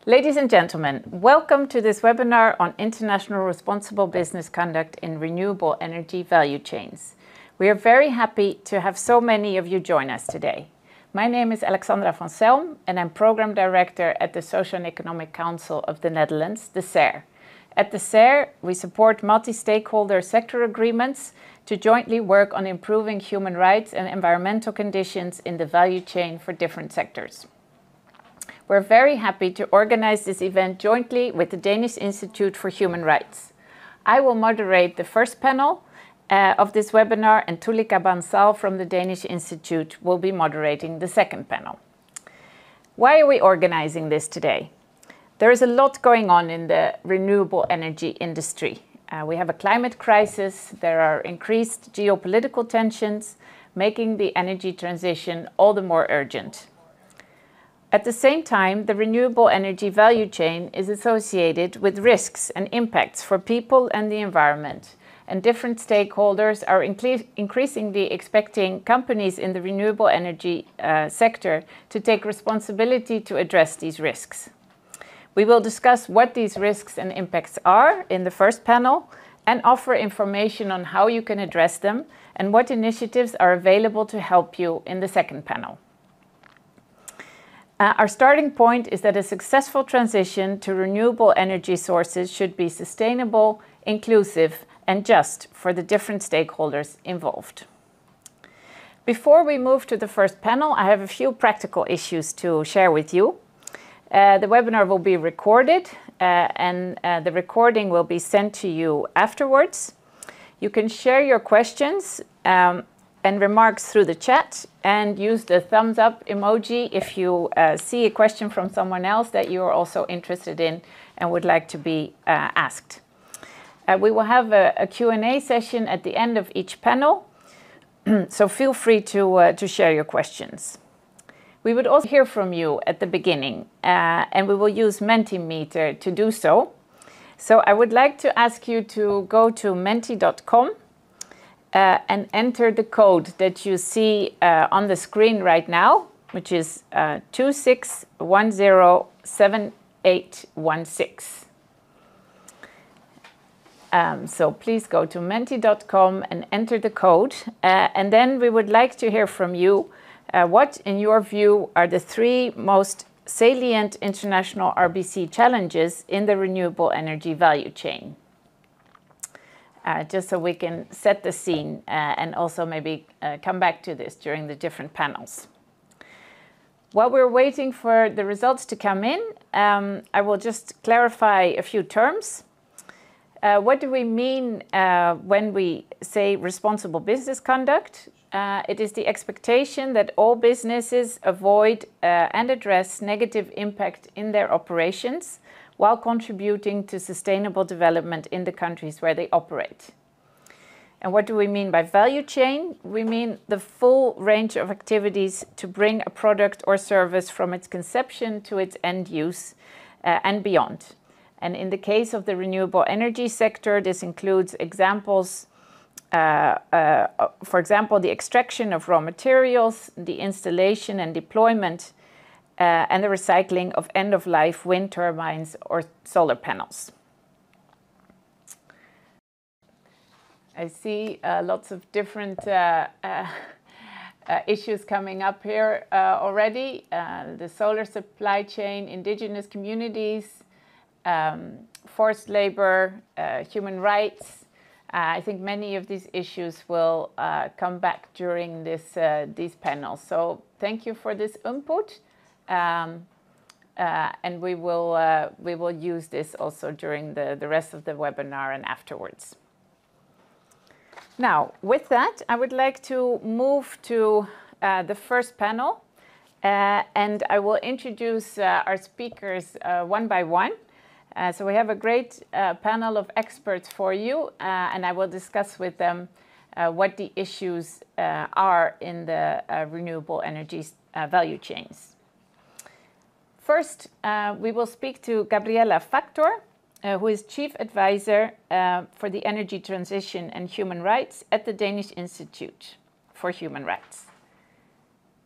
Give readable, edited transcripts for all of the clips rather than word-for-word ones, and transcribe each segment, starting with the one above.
Ladies and gentlemen, welcome to this webinar on international responsible business conduct in renewable energy value chains. We are very happy to have so many of you join us today. My name is Alexandra van Selm and I'm Program Director at the Sociaal-Economic Council of the Netherlands, the SER. At the SER, we support multi-stakeholder sector agreements to jointly work on improving human rights and environmental conditions in the value chain for different sectors. We're very happy to organize this event jointly with the Danish Institute for Human Rights. I will moderate the first panel of this webinar, and Tulika Bansal from the Danish Institute will be moderating the second panel. Why are we organizing this today? There is a lot going on in the renewable energy industry. We have a climate crisis, there are increased geopolitical tensions, making the energy transition all the more urgent. At the same time, the renewable energy value chain is associated with risks and impacts for people and the environment, and different stakeholders are increasingly expecting companies in the renewable energy sector to take responsibility to address these risks. We will discuss what these risks and impacts are in the first panel and offer information on how you can address them and what initiatives are available to help you in the second panel. Our starting point is that a successful transition to renewable energy sources should be sustainable, inclusive, and just for the different stakeholders involved. Before we move to the first panel, I have a few practical issues to share with you. The webinar will be recorded and the recording will be sent to you afterwards. You can share your questions and remarks through the chat and use the thumbs up emoji if you see a question from someone else that you are also interested in and would like to be asked. We will have a Q&A session at the end of each panel, so feel free to share your questions. We would also hear from you at the beginning and we will use Mentimeter to do so. So I would like to ask you to go to menti.com and enter the code that you see on the screen right now, which is 26107816. So please go to menti.com and enter the code. And then we would like to hear from you what, in your view, are the three most salient international RBC challenges in the renewable energy value chain. Just so we can set the scene and also maybe come back to this during the different panels. While we're waiting for the results to come in, I will just clarify a few terms. What do we mean when we say responsible business conduct? It is the expectation that all businesses avoid and address negative impact in their operations while contributing to sustainable development in the countries where they operate. And what do we mean by value chain? We mean the full range of activities to bring a product or service from its conception to its end use and beyond. And in the case of the renewable energy sector, this includes examples, for example, the extraction of raw materials, the installation and deployment, and the recycling of end-of-life wind turbines or solar panels. I see lots of different issues coming up here already. The solar supply chain, indigenous communities, forced labor, human rights. I think many of these issues will come back during these panels. So thank you for this input. And we will use this also during the rest of the webinar and afterwards. Now, with that, I would like to move to the first panel, and I will introduce our speakers one by one. So we have a great panel of experts for you, and I will discuss with them what the issues are in the renewable energy value chains. First, we will speak to Gabriella Factor, who is Chief Advisor for the Energy Transition and Human Rights at the Danish Institute for Human Rights.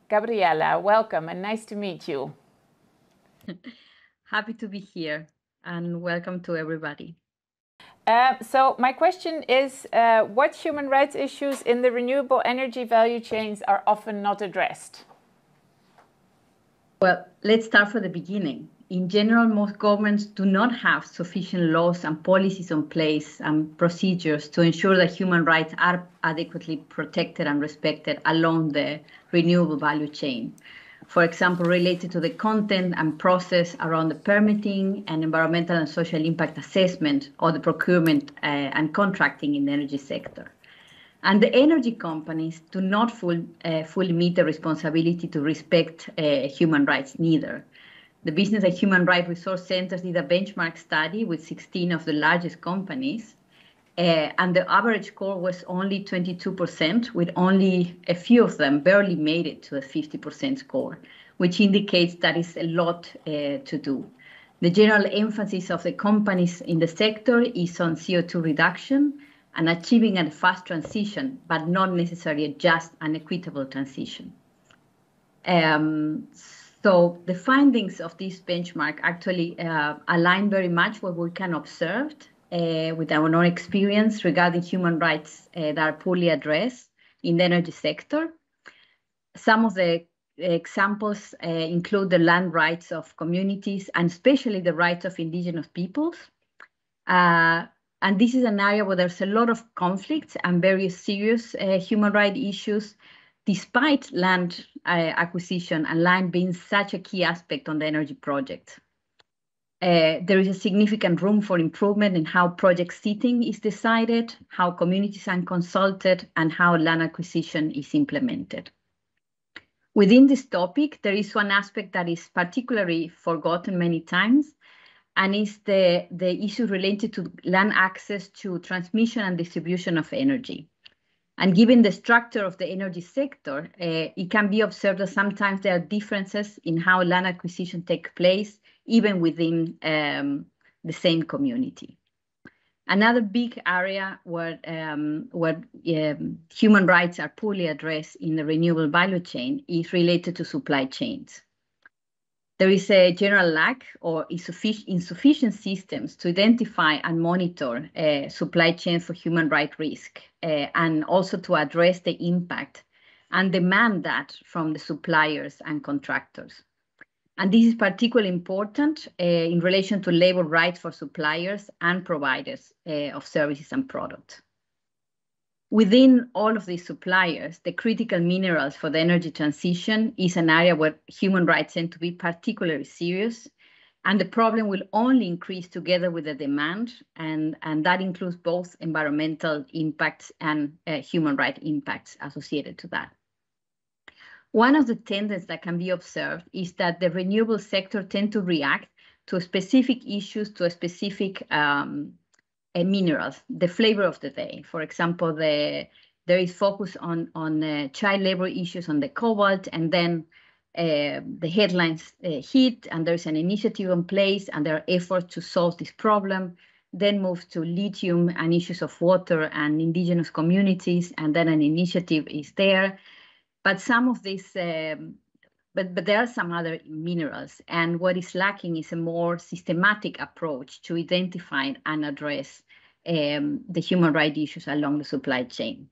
Gabriella, welcome and nice to meet you. Happy to be here and welcome to everybody. So my question is, what human rights issues in the renewable energy value chains are often not addressed? Well, let's start from the beginning. In general, most governments do not have sufficient laws and policies in place and procedures to ensure that human rights are adequately protected and respected along the renewable value chain. For example, related to the content and process around the permitting and environmental and social impact assessment or the procurement and contracting in the energy sector. And the energy companies do not fully meet the responsibility to respect human rights neither. The Business and Human Rights Resource Centers did a benchmark study with 16 of the largest companies, and the average score was only 22%, with only a few of them barely made it to a 50% score, which indicates that is a lot to do. The general emphasis of the companies in the sector is on CO2 reduction and achieving a fast transition, but not necessarily just an equitable transition. So the findings of this benchmark actually align very much what we can observe with our own experience regarding human rights that are poorly addressed in the energy sector. Some of the examples include the land rights of communities and especially the rights of indigenous peoples. And this is an area where there's a lot of conflicts and very serious human rights issues, despite land acquisition and land being such a key aspect on the energy project. There is a significant room for improvement in how project seating is decided, how communities are consulted, and how land acquisition is implemented. Within this topic, there is one aspect that is particularly forgotten many times, and is the issue related to land access to transmission and distribution of energy. And given the structure of the energy sector, it can be observed that sometimes there are differences in how land acquisition takes place, even within the same community. Another big area where human rights are poorly addressed in the renewable value chain is related to supply chains. There is a general lack or insufficient systems to identify and monitor supply chains for human rights risk, and also to address the impact and demand that from the suppliers and contractors. And this is particularly important in relation to labor rights for suppliers and providers of services and products. Within all of these suppliers, the critical minerals for the energy transition is an area where human rights tend to be particularly serious, and the problem will only increase together with the demand, and that includes both environmental impacts and human rights impacts associated to that. One of the tendencies that can be observed is that the renewable sector tend to react to specific issues, to a specific minerals, the flavor of the day. For example, there is focus on child labor issues on the cobalt, and then the headlines hit, and there's an initiative in place, and there are efforts to solve this problem. Then move to lithium and issues of water and indigenous communities, and then an initiative is there. But some of these, but there are some other minerals, and what is lacking is a more systematic approach to identify and address the human rights issues along the supply chain.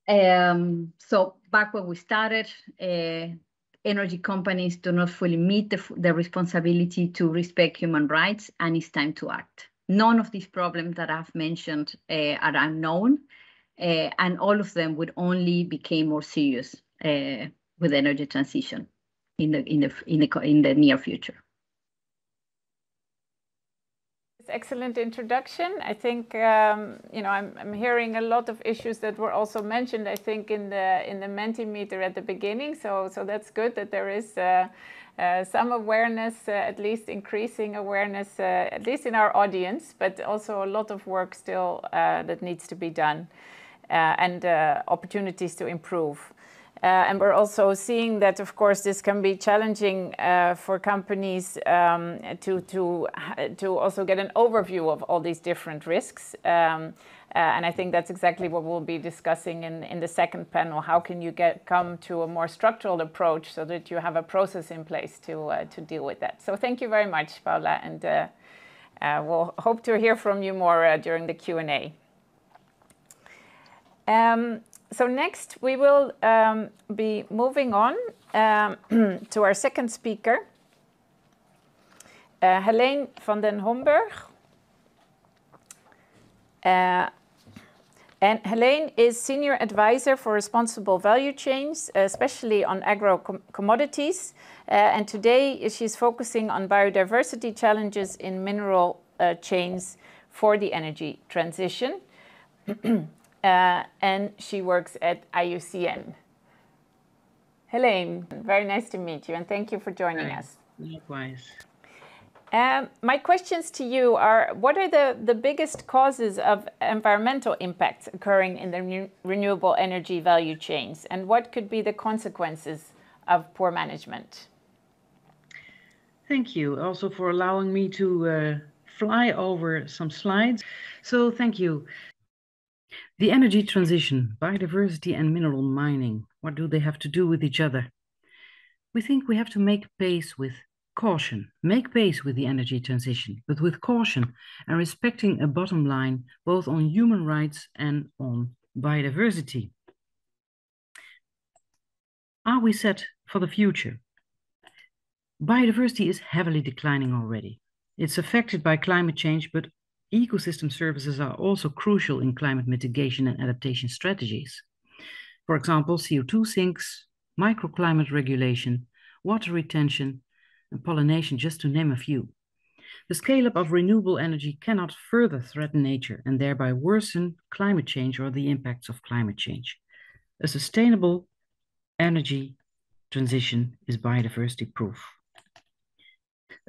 So back when we started, energy companies do not fully meet the responsibility to respect human rights, and it's time to act. None of these problems that I've mentioned are unknown, and all of them would only become more serious with energy transition in the near future. Excellent introduction. I think I'm hearing a lot of issues that were also mentioned, I think, in the Mentimeter at the beginning. So that's good that there is some awareness, at least increasing awareness, at least in our audience, but also a lot of work still that needs to be done, and opportunities to improve. And we're also seeing that, of course, this can be challenging for companies to also get an overview of all these different risks. And I think that's exactly what we'll be discussing in the second panel. How can you come to a more structural approach so that you have a process in place to deal with that? So thank you very much, Paula, and we'll hope to hear from you more during the Q&A. So next we will be moving on to our second speaker, Helene van den Homburg. And Helene is Senior Advisor for Responsible Value Chains, especially on agro-commodities. And today she's focusing on biodiversity challenges in mineral chains for the energy transition. And she works at IUCN. Helene, very nice to meet you, and thank you for joining us. Likewise. My questions to you are, what are the biggest causes of environmental impacts occurring in the renewable energy value chains, and what could be the consequences of poor management? Thank you also for allowing me to fly over some slides. So thank you. The energy transition, biodiversity and mineral mining, what do they have to do with each other? We think we have to make pace with caution, make pace with the energy transition, but with caution and respecting a bottom line, both on human rights and on biodiversity. Are we set for the future? Biodiversity is heavily declining already. It's affected by climate change, but ecosystem services are also crucial in climate mitigation and adaptation strategies. For example, CO2 sinks, microclimate regulation, water retention, and pollination, just to name a few. The scale-up of renewable energy cannot further threaten nature and thereby worsen climate change or the impacts of climate change. A sustainable energy transition is biodiversity proof.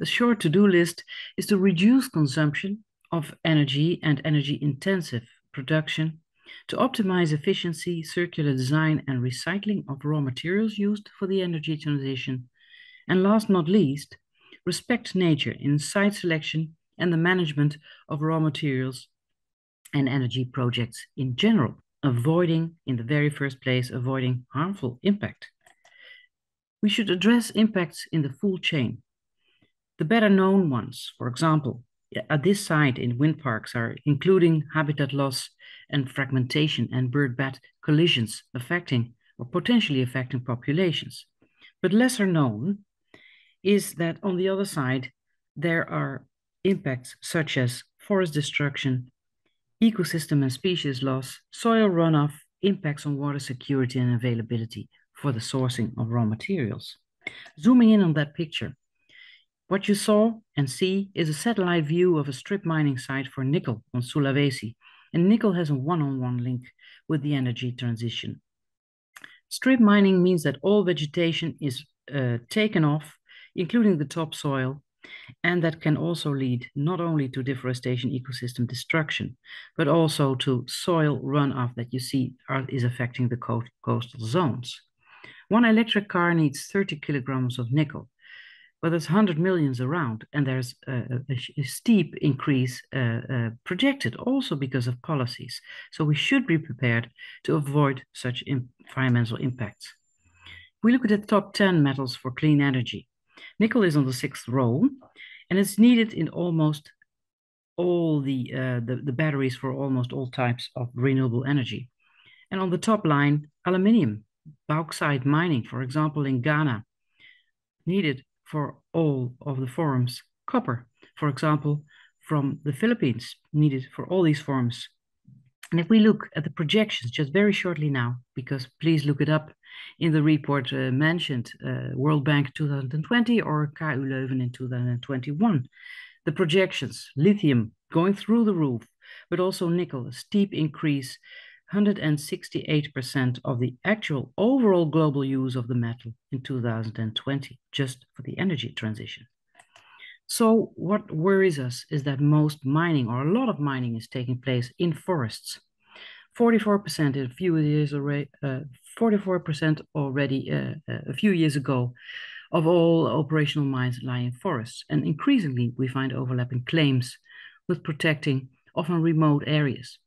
A short to-do list is to reduce consumption of energy and energy-intensive production, to optimize efficiency, circular design, and recycling of raw materials used for the energy transition, and last not least, respect nature in site selection and the management of raw materials and energy projects in general, avoiding, in the very first place, avoiding harmful impact. We should address impacts in the full chain. The better known ones, for example, at this site in wind parks are including habitat loss and fragmentation and bird-bat collisions affecting or potentially affecting populations. But lesser known is that on the other side, there are impacts such as forest destruction, ecosystem and species loss, soil runoff, impacts on water security and availability for the sourcing of raw materials. Zooming in on that picture, what you saw and see is a satellite view of a strip mining site for nickel on Sulawesi, and nickel has a one-on-one link with the energy transition. Strip mining means that all vegetation is taken off, including the topsoil, and that can also lead not only to deforestation, ecosystem destruction, but also to soil runoff that you see is affecting the coastal zones. One electric car needs 30 kilograms of nickel, but there's 100 million around, and there's a steep increase projected also because of policies. So we should be prepared to avoid such environmental impacts. We look at the top 10 metals for clean energy. Nickel is on the 6th row, and it's needed in almost all the batteries for almost all types of renewable energy. And on the top line, aluminium, bauxite mining, for example, in Ghana, needed for all of the forms. Copper, for example, from the Philippines, needed for all these forms. And if we look at the projections just very shortly now, because please look it up in the report mentioned, World Bank 2020 or KU Leuven in 2021, the projections, lithium going through the roof, but also nickel, a steep increase, 168% of the actual overall global use of the metal in 2020, just for the energy transition. So what worries us is that most mining, or a lot of mining, is taking place in forests. 44% in a few years already, 44% already a few years ago of all operational mines lie in forests. And increasingly we find overlapping claims with protecting often remote areas.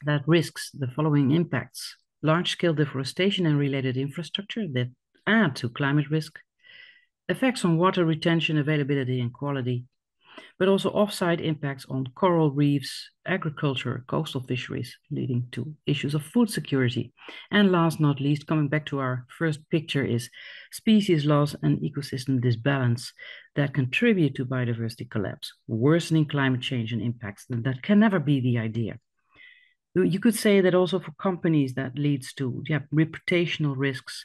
that risks the following impacts: large-scale deforestation and related infrastructure that add to climate risk, effects on water retention, availability, and quality, but also off-site impacts on coral reefs, agriculture, coastal fisheries, leading to issues of food security. And last not least, coming back to our first picture, is species loss and ecosystem disbalance that contribute to biodiversity collapse, worsening climate change and impacts. That can never be the idea. You could say that also for companies that leads to reputational risks.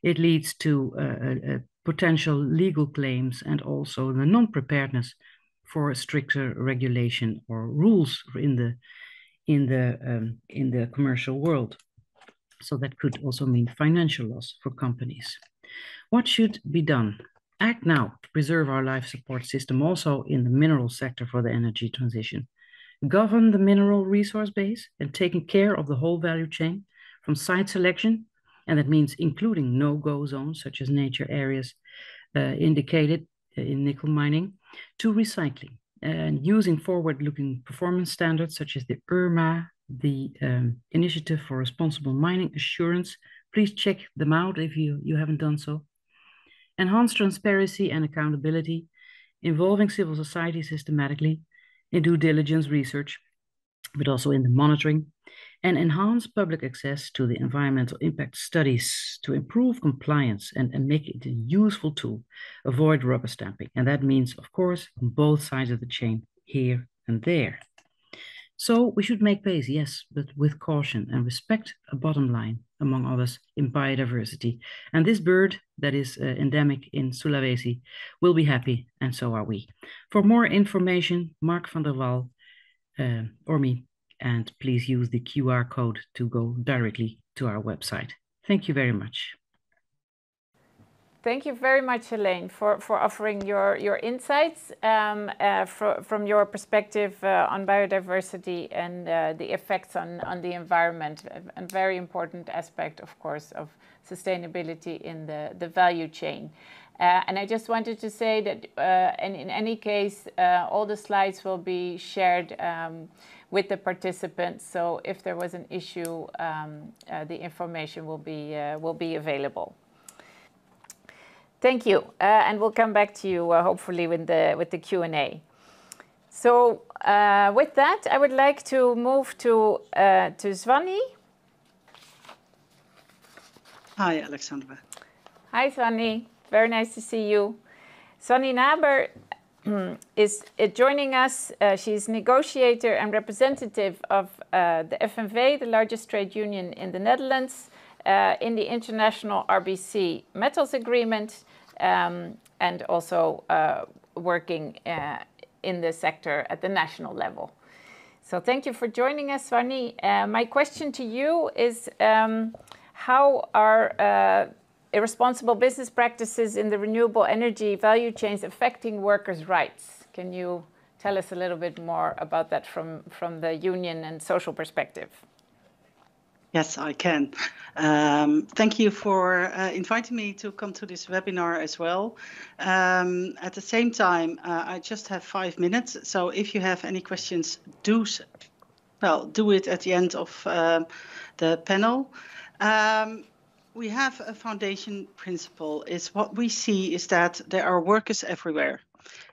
It leads to potential legal claims and also the non-preparedness for a stricter regulation or rules in the commercial world. So that could also mean financial loss for companies. What should be done? Act now to preserve our life support system also in the mineral sector for the energy transition. Govern the mineral resource base and taking care of the whole value chain from site selection, and that means including no-go zones such as nature areas indicated in nickel mining, to recycling and using forward-looking performance standards such as the IRMA, the Initiative for Responsible Mining Assurance. Please check them out if you haven't done so. Enhance transparency and accountability, involving civil society systematically in due diligence research, but also in the monitoring, and enhance public access to the environmental impact studies to improve compliance and make it a useful tool. Avoid rubber stamping. And that means, of course, on both sides of the chain, here and there. So we should make pace, yes, but with caution and respect a bottom line, among others, in biodiversity. And this bird that is endemic in Sulawesi will be happy, and so are we. For more information, Mark van der Wal or me, and please use the QR code to go directly to our website. Thank you very much. Thank you very much, Helene, for offering your insights from your perspective on biodiversity and the effects on the environment, a very important aspect, of course, of sustainability in the value chain. And I just wanted to say that in any case, all the slides will be shared with the participants. So if there was an issue, the information will be available. Thank you, and we'll come back to you hopefully with the Q&A. So with that, I would like to move to Svanny. Hi, Alexandra. Hi, Svanny. Very nice to see you. Svanny Naber is joining us. She's negotiator and representative of the FNV, the largest trade union in the Netherlands, in the international RBC metals agreement, and also working in the sector at the national level. So thank you for joining us, Svanny. My question to you is how are irresponsible business practices in the renewable energy value chains affecting workers' rights? Can you tell us a little bit more about that from the union and social perspective? Yes, I can. Thank you for inviting me to come to this webinar as well. At the same time, I just have 5 minutes. So if you have any questions, do it at the end of the panel. We have a foundation principle. What we see is that there are workers everywhere.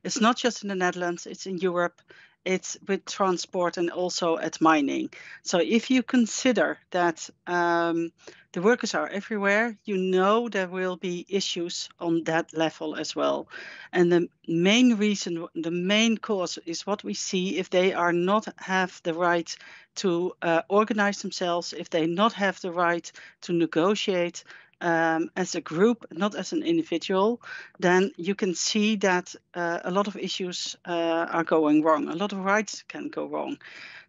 It's not just in the Netherlands, it's in Europe. It's with transport and also at mining. So if you consider that the workers are everywhere, you know there will be issues on that level as well. And the main reason, the main cause is what we see if they are not have the right to organize themselves, if they not have the right to negotiate as a group, not as an individual, then you can see that a lot of issues are going wrong. A lot of rights can go wrong.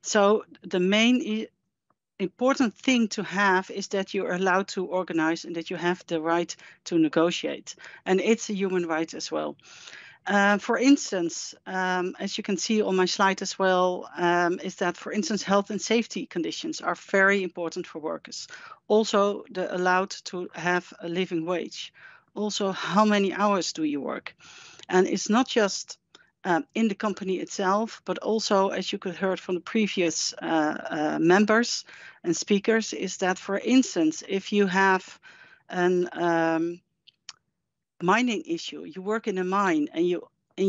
So the main important thing to have is that you're allowed to organize and that you have the right to negotiate. And it's a human right as well. For instance, as you can see on my slide as well, is that, for instance, health and safety conditions are very important for workers. Also, they're allowed to have a living wage. Also, how many hours do you work? And it's not just in the company itself, but also, as you could heard from the previous members and speakers, is that, for instance, if you have an mining issue, you work in a mine and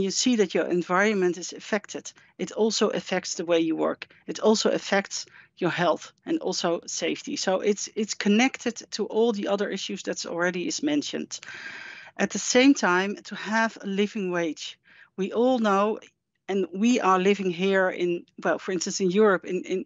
you see that your environment is affected, it also affects the way you work. It also affects your health and also safety. So it's connected to all the other issues that's already is mentioned. At the same time, to have a living wage. We all know, and we are living here in, well, for instance, in Europe, in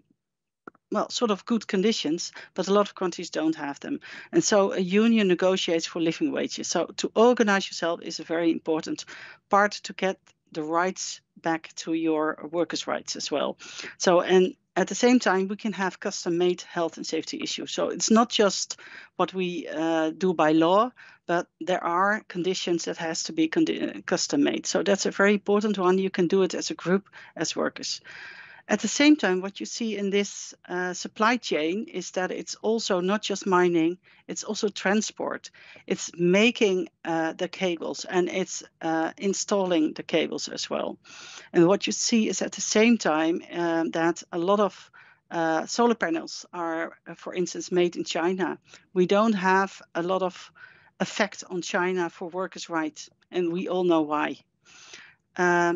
well, sort of good conditions, but a lot of countries don't have them. And so a union negotiates for living wages. So to organize yourself is a very important part to get the rights back to your workers' rights as well. So, and at the same time, we can have custom-made health and safety issues. So it's not just what we do by law, but there are conditions that has to be custom-made. So that's a very important one. You can do it as a group, as workers. At the same time, what you see in this supply chain is that it's also not just mining, it's also transport. It's making the cables and it's installing the cables as well. And what you see is at the same time that a lot of solar panels are, for instance, made in China. We don't have a lot of effect on China for workers' rights, and we all know why.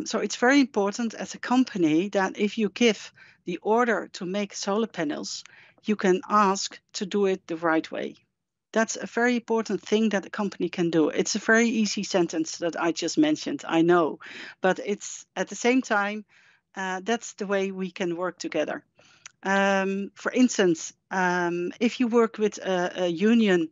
So it's very important as a company that if you give the order to make solar panels, you can ask to do it the right way. That's a very important thing that a company can do. It's a very easy sentence that I just mentioned, I know, but it's at the same time, that's the way we can work together. For instance, if you work with a union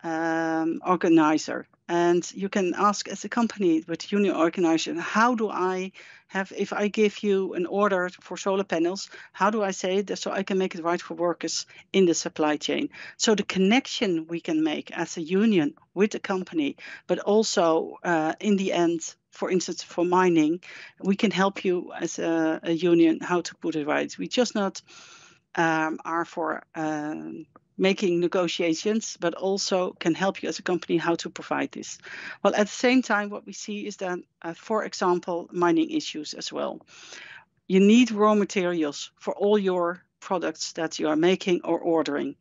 organizer, and you can ask as a company with union organization, how do I have, if I give you an order for solar panels, how do I say that so I can make it right for workers in the supply chain? So the connection we can make as a union with the company, but also in the end, for instance, for mining, we can help you as a union how to put it right. We just not are for making negotiations, but also can help you as a company how to provide this. Well, at the same time, what we see is that, for example, mining issues as well. You need raw materials for all your products that you are making or ordering.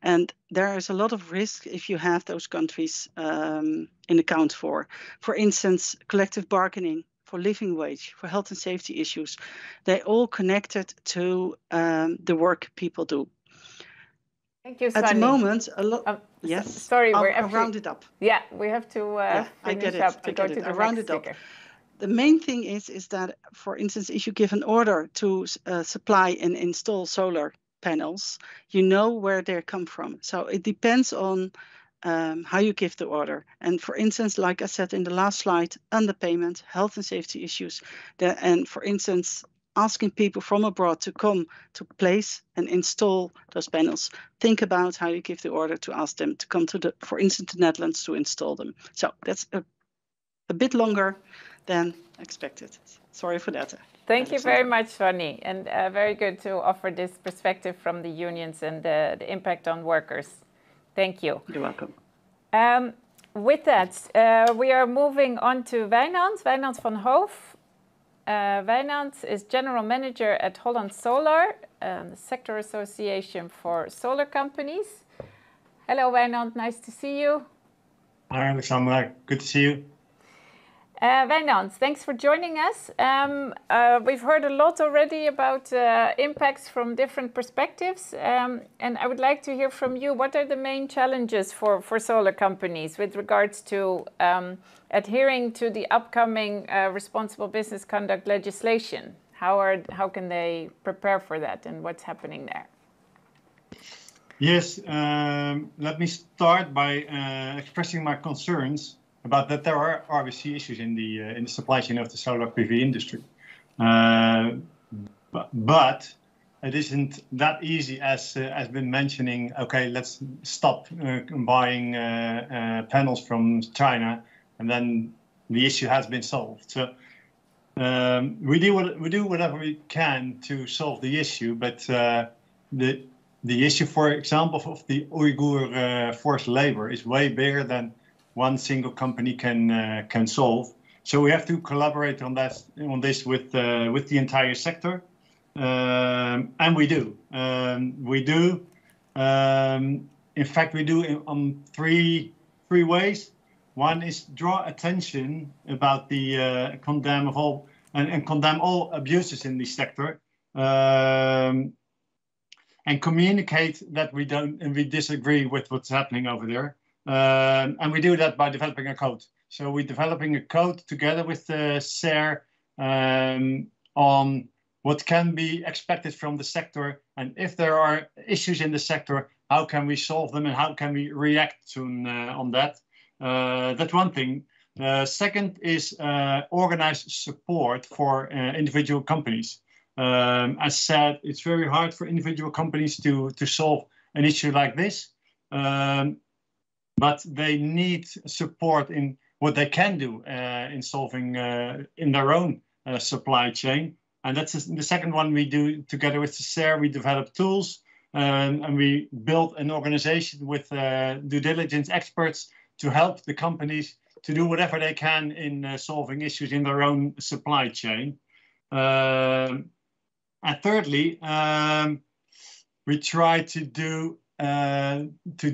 And there is a lot of risk if you have those countries in account for. For instance, collective bargaining, for living wage, for health and safety issues. They all connected to the work people do. Thank you, Sunny. At the moment, a lot. Yes. Sorry, I'll round it up. Yeah, we have to finish up to go to the next speaker. The main thing is that, for instance, if you give an order to supply and install solar panels, you know where they come from. So it depends on how you give the order. And for instance, like I said in the last slide, underpayment, health and safety issues, and for instance, asking people from abroad to come to place and install those panels. Think about how you give the order to ask them to come to for instance, the Netherlands to install them. So that's a bit longer than expected. Sorry for that. Thank you very much, Sunny, and very good to offer this perspective from the unions and the impact on workers. Thank you. You're welcome. With that, we are moving on to Wijnand van Hoof. Wijnand is General Manager at Holland Solar, the sector association for solar companies. Hello, Wijnand, nice to see you. Hi, Alexandra, good to see you. Wijnand, thanks for joining us. We've heard a lot already about impacts from different perspectives, and I would like to hear from you. What are the main challenges for solar companies with regards to adhering to the upcoming responsible business conduct legislation? How can they prepare for that, and what's happening there? Yes, let me start by expressing my concerns about that there are obviously issues in the supply chain of the solar PV industry, but it isn't that easy as been mentioning. Okay, let's stop buying panels from China, and then the issue has been solved. So we do whatever we can to solve the issue, but the issue, for example, of the Uyghur forced labor is way bigger than one single company can solve. So we have to collaborate on this with the entire sector, and we do. In fact, we do on three ways. One is draw attention about the condemn all abuses in the sector, and communicate that we disagree with what's happening over there. And we do that by developing a code. So we're developing a code together with the SER on what can be expected from the sector, and if there are issues in the sector, how can we solve them and how can we react on that. That's one thing. Second is organized support for individual companies. As said, it's very hard for individual companies to solve an issue like this, but they need support in what they can do in solving in their own supply chain. And that's the second one we do together with the SER. We develop tools and we build an organization with due diligence experts to help the companies to do whatever they can in solving issues in their own supply chain. And thirdly, we try to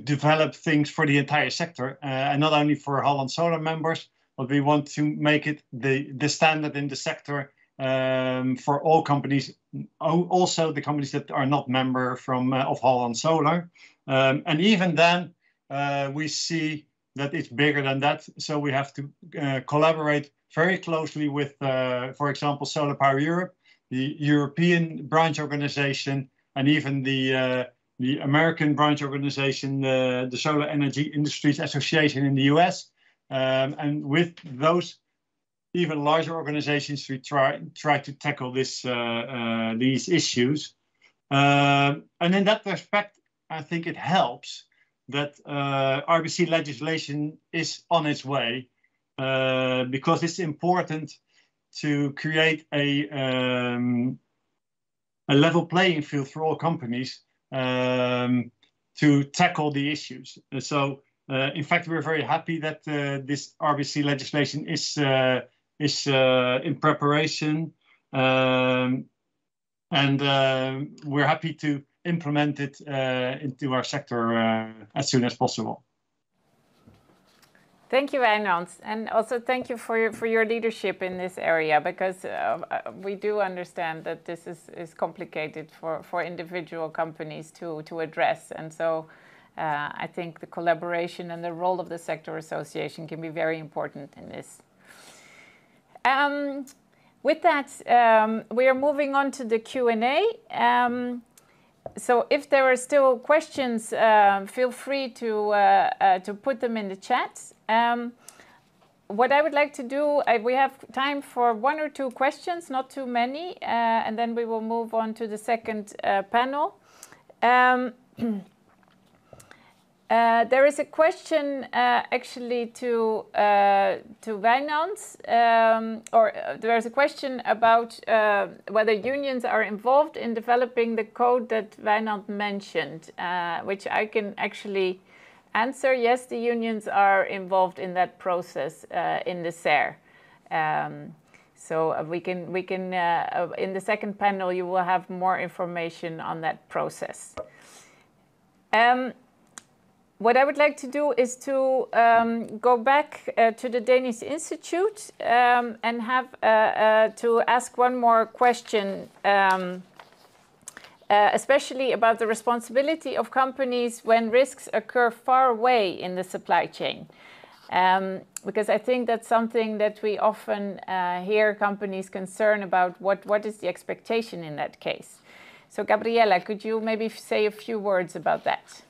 develop things for the entire sector, and not only for Holland Solar members, but we want to make it the standard in the sector for all companies, also the companies that are not member of Holland Solar. And even then, we see that it's bigger than that. So we have to collaborate very closely with, for example, Solar Power Europe, the European branch organization, and even the American branch organization, the Solar Energy Industries Association in the US. And with those even larger organizations, we try to tackle these issues. And in that respect, I think it helps that RBC legislation is on its way, because it's important to create a level playing field for all companies to tackle the issues. So, in fact, we're very happy that this RBC legislation is in preparation, and we're happy to implement it into our sector as soon as possible. Thank you, Wijnand, and also thank you for your leadership in this area, because we do understand that this is complicated for individual companies to address, and so I think the collaboration and the role of the sector association can be very important in this. With that, we are moving on to the Q&A. So if there are still questions, feel free to put them in the chat. What I would like to do, we have time for 1 or 2 questions, not too many, and then we will move on to the second panel. There is a question actually to Wijnand, or there's a question about whether unions are involved in developing the code that Wijnand mentioned, which I can actually answer. Yes, the unions are involved in that process in the SER. So we can in the second panel you will have more information on that process. What I would like to do is to go back to the Danish Institute and have to ask one more question, especially about the responsibility of companies when risks occur far away in the supply chain. Because I think that's something that we often hear companies concern about, what is the expectation in that case. So Gabriela, could you maybe say a few words about that?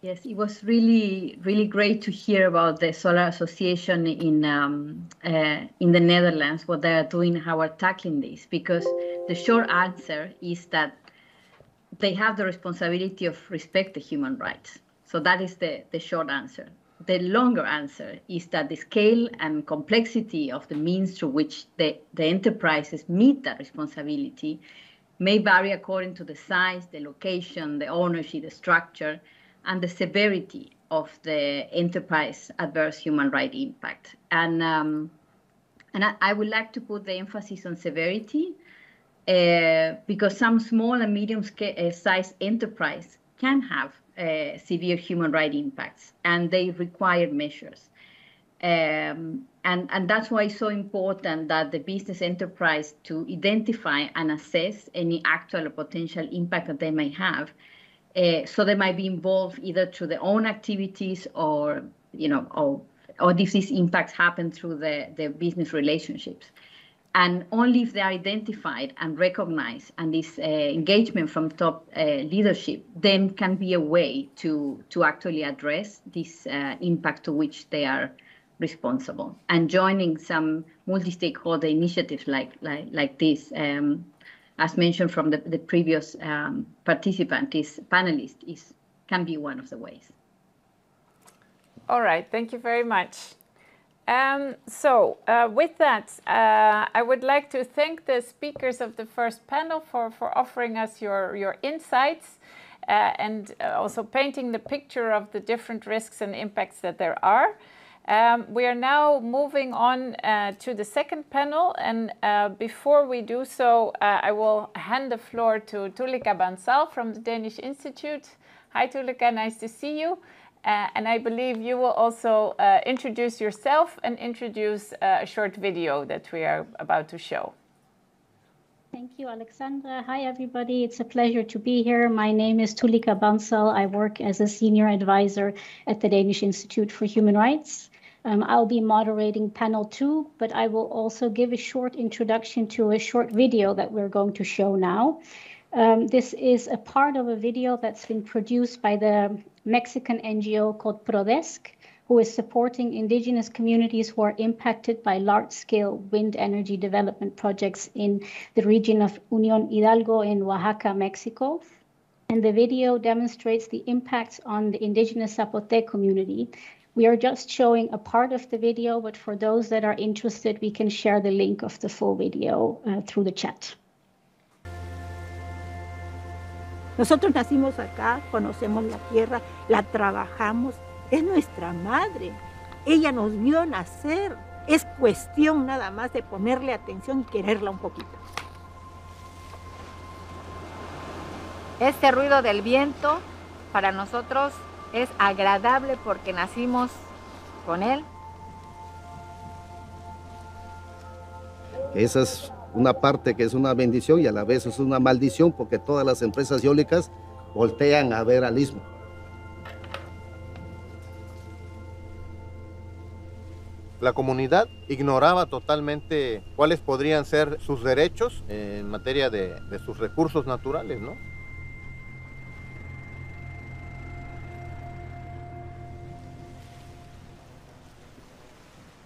Yes, it was really, really great to hear about the Solar Association in the Netherlands, what they are doing, how are tackling this, because the short answer is that they have the responsibility of respect the human rights. So that is the short answer. The longer answer is that the scale and complexity of the means through which the enterprises meet that responsibility may vary according to the size, the location, the ownership, the structure, and the severity of the enterprise adverse human rights impact. And I would like to put the emphasis on severity because some small and medium-sized enterprise can have severe human rights impacts, and they require measures. And that's why it's so important that the business enterprise to identify and assess any actual or potential impact that they may have. So they might be involved either through their own activities or, or these impacts happen through the business relationships. And only if they are identified and recognized and this engagement from top leadership, then can be a way to actually address this impact to which they are responsible. And joining some multi-stakeholder initiatives like this, as mentioned from the previous participant, this panelist, can be one of the ways. All right, thank you very much. With that, I would like to thank the speakers of the first panel for offering us your insights and also painting the picture of the different risks and impacts that there are. We are now moving on to the second panel, and before we do so, I will hand the floor to Tuulika Bansal from the Danish Institute. Hi Tuulika, nice to see you. And I believe you will also introduce yourself and introduce a short video that we are about to show. Thank you, Alexandra. Hi, everybody. It's a pleasure to be here. My name is Tuulika Bansal. I work as a senior advisor at the Danish Institute for Human Rights. I'll be moderating panel 2, but I will also give a short introduction to a short video that we're going to show now. This is a part of a video that's been produced by the Mexican NGO called Prodesc, who is supporting indigenous communities who are impacted by large-scale wind energy development projects in the region of Unión Hidalgo in Oaxaca, Mexico. And the video demonstrates the impacts on the indigenous Zapotec community. We are just showing a part of the video, but for those that are interested, we can share the link of the full video through the chat. Nosotros nacimos acá, conocemos la tierra, la trabajamos, es nuestra madre. Ella nos vio nacer, es cuestión nada más de ponerle atención y quererla un poquito. Este ruido del viento para nosotros es agradable porque nacimos con él. Esa es una parte que es una bendición y a la vez es una maldición porque todas las empresas eólicas voltean a ver al istmo. La comunidad ignoraba totalmente cuáles podrían ser sus derechos en materia de sus recursos naturales, ¿no?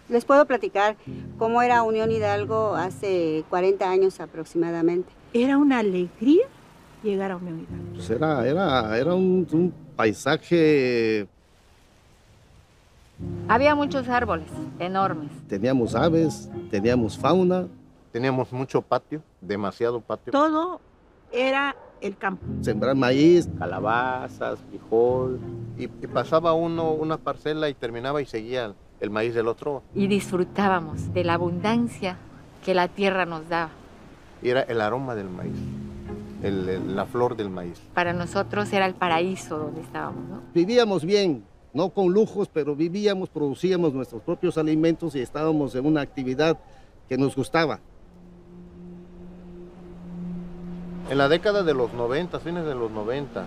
Les puedo platicar cómo era Unión Hidalgo hace 40 años aproximadamente. Era una alegría llegar a Unión Hidalgo. Pues era un paisaje. Había muchos árboles enormes. Teníamos aves, teníamos fauna. Teníamos mucho patio, demasiado patio. Todo era el campo. Sembrar maíz, calabazas, frijol. Y pasaba uno una parcela y terminaba y seguía el maíz del otro. Y disfrutábamos de la abundancia que la tierra nos daba. Y era el aroma del maíz, la flor del maíz. Para nosotros era el paraíso donde estábamos, ¿no? Vivíamos bien, no con lujos, pero vivíamos, producíamos nuestros propios alimentos y estábamos en una actividad que nos gustaba. En la década de los 90, fines de los 90.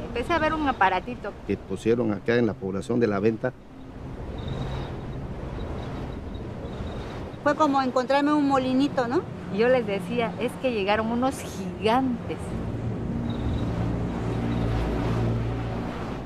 Empecé a ver un aparatito que pusieron acá en la población de La Venta. Fue como encontrarme un molinito, ¿no? Y yo les decía, es que llegaron unos gigantes.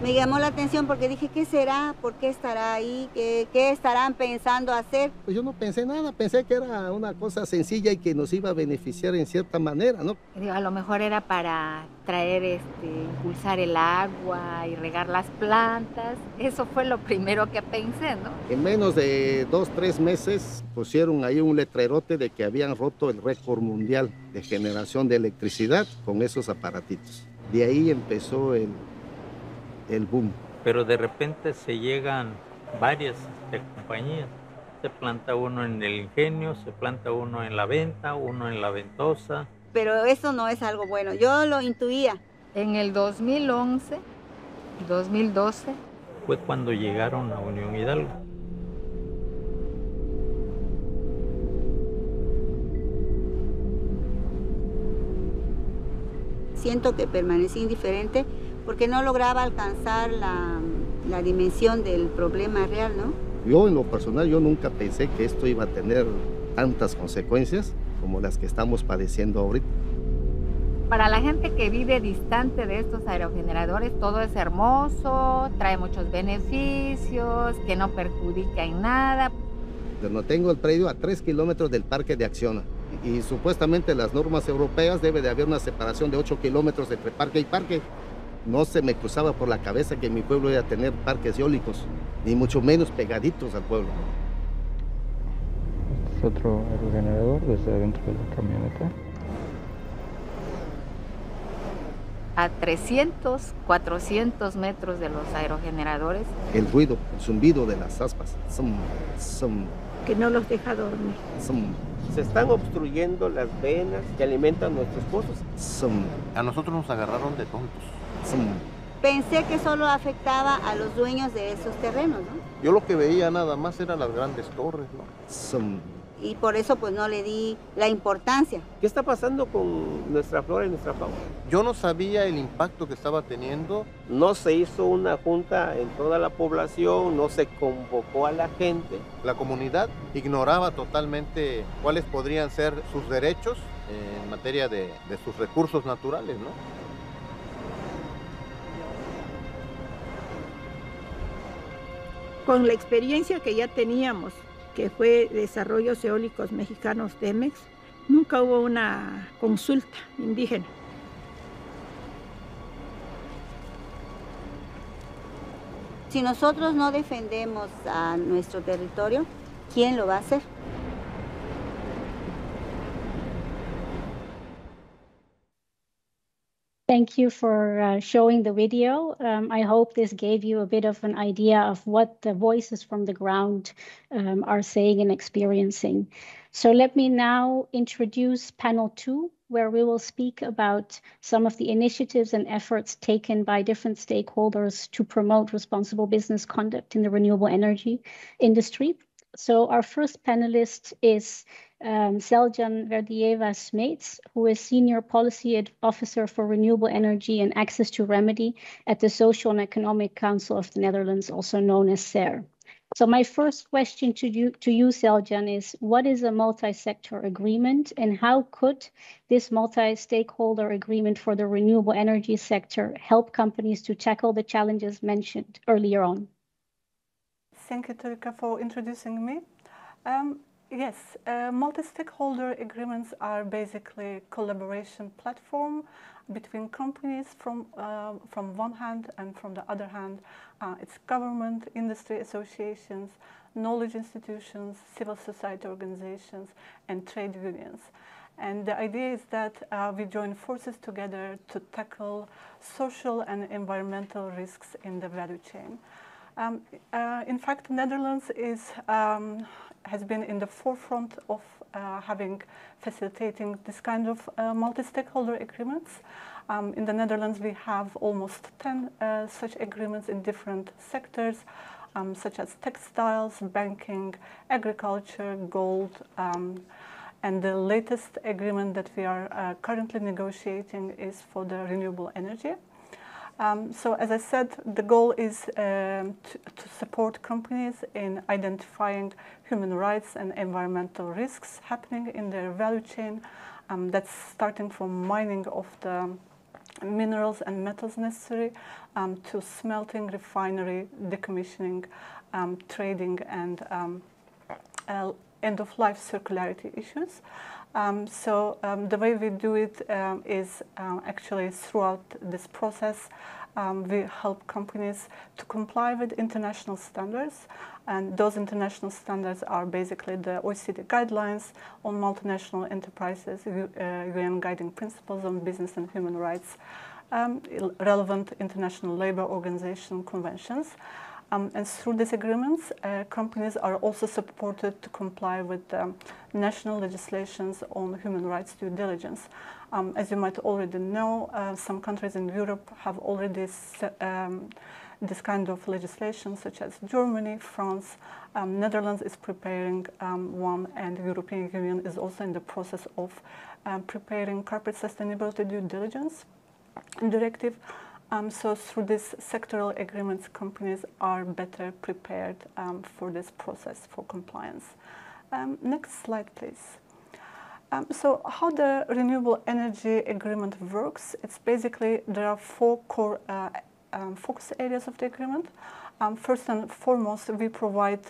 Me llamó la atención porque dije, ¿qué será? ¿Por qué estará ahí? ¿Qué estarán pensando hacer? Pues yo no pensé nada, pensé que era una cosa sencilla y que nos iba a beneficiar en cierta manera, ¿no? A lo mejor era para traer, impulsar el agua y regar las plantas. Eso fue lo primero que pensé, ¿no? En menos de 2 o 3 meses pusieron ahí un letrerote de que habían roto el récord mundial de generación de electricidad con esos aparatitos. De ahí empezó el boom. pero de repente se llegan varias compañías. Se planta uno en el ingenio, se planta uno en la venta, uno en la ventosa. Pero eso no es algo bueno, yo lo intuía. En el 2011, 2012, fue cuando llegaron a Unión Hidalgo. Siento que permanecí indiferente porque no lograba alcanzar la dimensión del problema real, ¿no? Yo en lo personal, yo nunca pensé que esto iba a tener tantas consecuencias como las que estamos padeciendo ahorita. Para la gente que vive distante de estos aerogeneradores, todo es hermoso, trae muchos beneficios, que no perjudica en nada. No tengo el predio a 3 kilómetros del parque de Acciona y supuestamente las normas europeas debe de haber una separación de 8 kilómetros entre parque y parque. No se me cruzaba por la cabeza que mi pueblo iba a tener parques eólicos, ni mucho menos pegaditos al pueblo. Este es otro aerogenerador desde adentro de la camioneta. A 300, 400 metros de los aerogeneradores. El ruido, el zumbido de las aspas. Que no los deja dormir. Se están obstruyendo las venas que alimentan nuestros pozos. A nosotros nos agarraron de tontos. Pensé que solo afectaba a los dueños de esos terrenos, ¿no? Yo lo que veía nada más eran las grandes torres, ¿no? Y por eso pues no le di la importancia. ¿Qué está pasando con nuestra flora y nuestra fauna? Yo no sabía el impacto que estaba teniendo. No se hizo una junta en toda la población, no se convocó a la gente. La comunidad ignoraba totalmente cuáles podrían ser sus derechos en materia de sus recursos naturales, ¿no? Con la experiencia que ya teníamos, que fue Desarrollos Eólicos Mexicanos DEMEX, nunca hubo una consulta indígena. Si nosotros no defendemos a nuestro territorio, ¿quién lo va a hacer? Thank you for showing the video. I hope this gave you a bit of an idea of what the voices from the ground are saying and experiencing. So let me now introduce panel 2, where we will speak about some of the initiatives and efforts taken by different stakeholders to promote responsible business conduct in the renewable energy industry. So our first panelist is Seljan Verdieva-Smeets, who is Senior Policy Officer for Renewable Energy and Access to Remedy at the Social and Economic Council of the Netherlands, also known as SER. So my first question to you, Seljan, is what is a multi-sector agreement and how could this multi-stakeholder agreement for the renewable energy sector help companies to tackle the challenges mentioned earlier on? Thank you, Tulika, for introducing me. Yes, multi-stakeholder agreements are basically collaboration platform between companies from one hand, and from the other hand, it's government, industry associations, knowledge institutions, civil society organizations, and trade unions. And the idea is that we join forces together to tackle social and environmental risks in the value chain. In fact, the Netherlands has been in the forefront of facilitating this kind of multi-stakeholder agreements. In the Netherlands, we have almost 10 such agreements in different sectors, such as textiles, banking, agriculture, gold, and the latest agreement that we are currently negotiating is for the renewable energy. So as I said, the goal is to support companies in identifying human rights and environmental risks happening in their value chain. That's starting from mining of the minerals and metals necessary to smelting, refinery, decommissioning, trading, and end-of-life circularity issues. The way we do it is actually throughout this process, we help companies to comply with international standards. And those international standards are basically the OECD guidelines on multinational enterprises, UN guiding principles on business and human rights, relevant international labor organization conventions. And through these agreements, companies are also supported to comply with national legislations on human rights due diligence. As you might already know, some countries in Europe have already this kind of legislation, such as Germany, France, Netherlands is preparing one, and the European Union is also in the process of preparing corporate sustainability due diligence directive. So through these sectoral agreements, companies are better prepared for this process for compliance. Next slide, please. So how the renewable energy agreement works, it's basically, there are 4 core focus areas of the agreement. First and foremost, we provide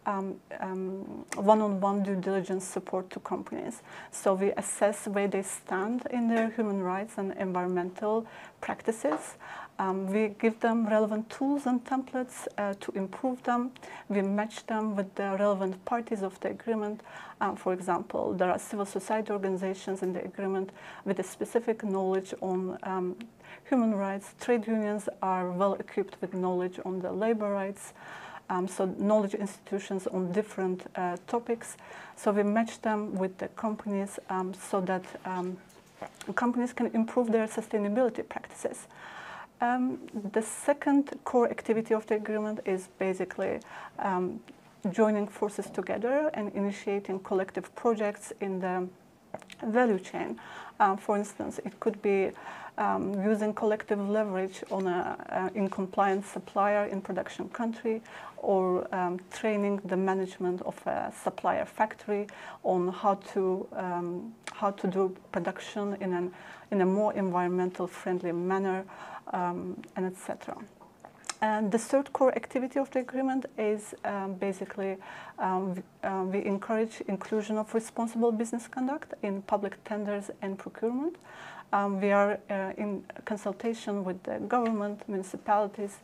one-on-one due diligence support to companies. So we assess where they stand in their human rights and environmental practices. We give them relevant tools and templates to improve them. We match them with the relevant parties of the agreement. For example, there are civil society organizations in the agreement with a specific knowledge on human rights. Trade unions are well equipped with knowledge on the labor rights. So knowledge institutions on different topics. So we match them with the companies so that companies can improve their sustainability practices. The second core activity of the agreement is basically joining forces together and initiating collective projects in the value chain. For instance, it could be using collective leverage on an in-compliance supplier in production country, or training the management of a supplier factory on how to do production in a more environmental friendly manner, and etc. And the third core activity of the agreement is basically we encourage inclusion of responsible business conduct in public tenders and procurement. We are in consultation with the government, municipalities,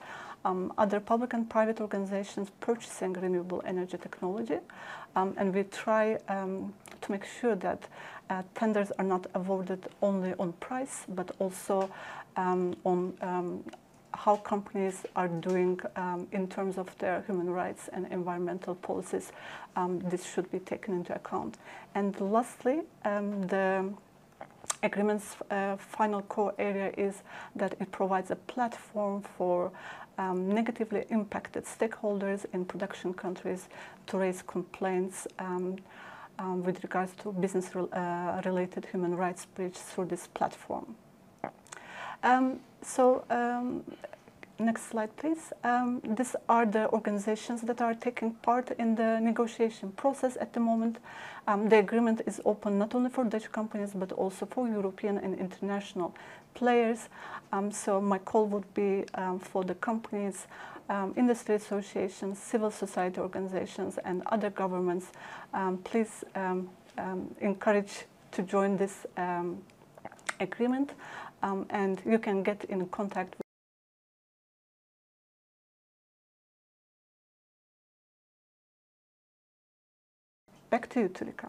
other public and private organizations purchasing renewable energy technology, and we try to make sure that tenders are not awarded only on price, but also on how companies are doing in terms of their human rights and environmental policies. This should be taken into account. And lastly, the agreement's final core area is that it provides a platform for negatively impacted stakeholders in production countries to raise complaints with regards to business-related human rights breach through this platform. Next slide, please. These are the organizations that are taking part in the negotiation process at the moment. The agreement is open not only for Dutch companies, but also for European and international players. So my call would be for the companies, industry associations, civil society organizations, and other governments. Please encourage to join this agreement, and you can get in contact with Back to you, Tulika.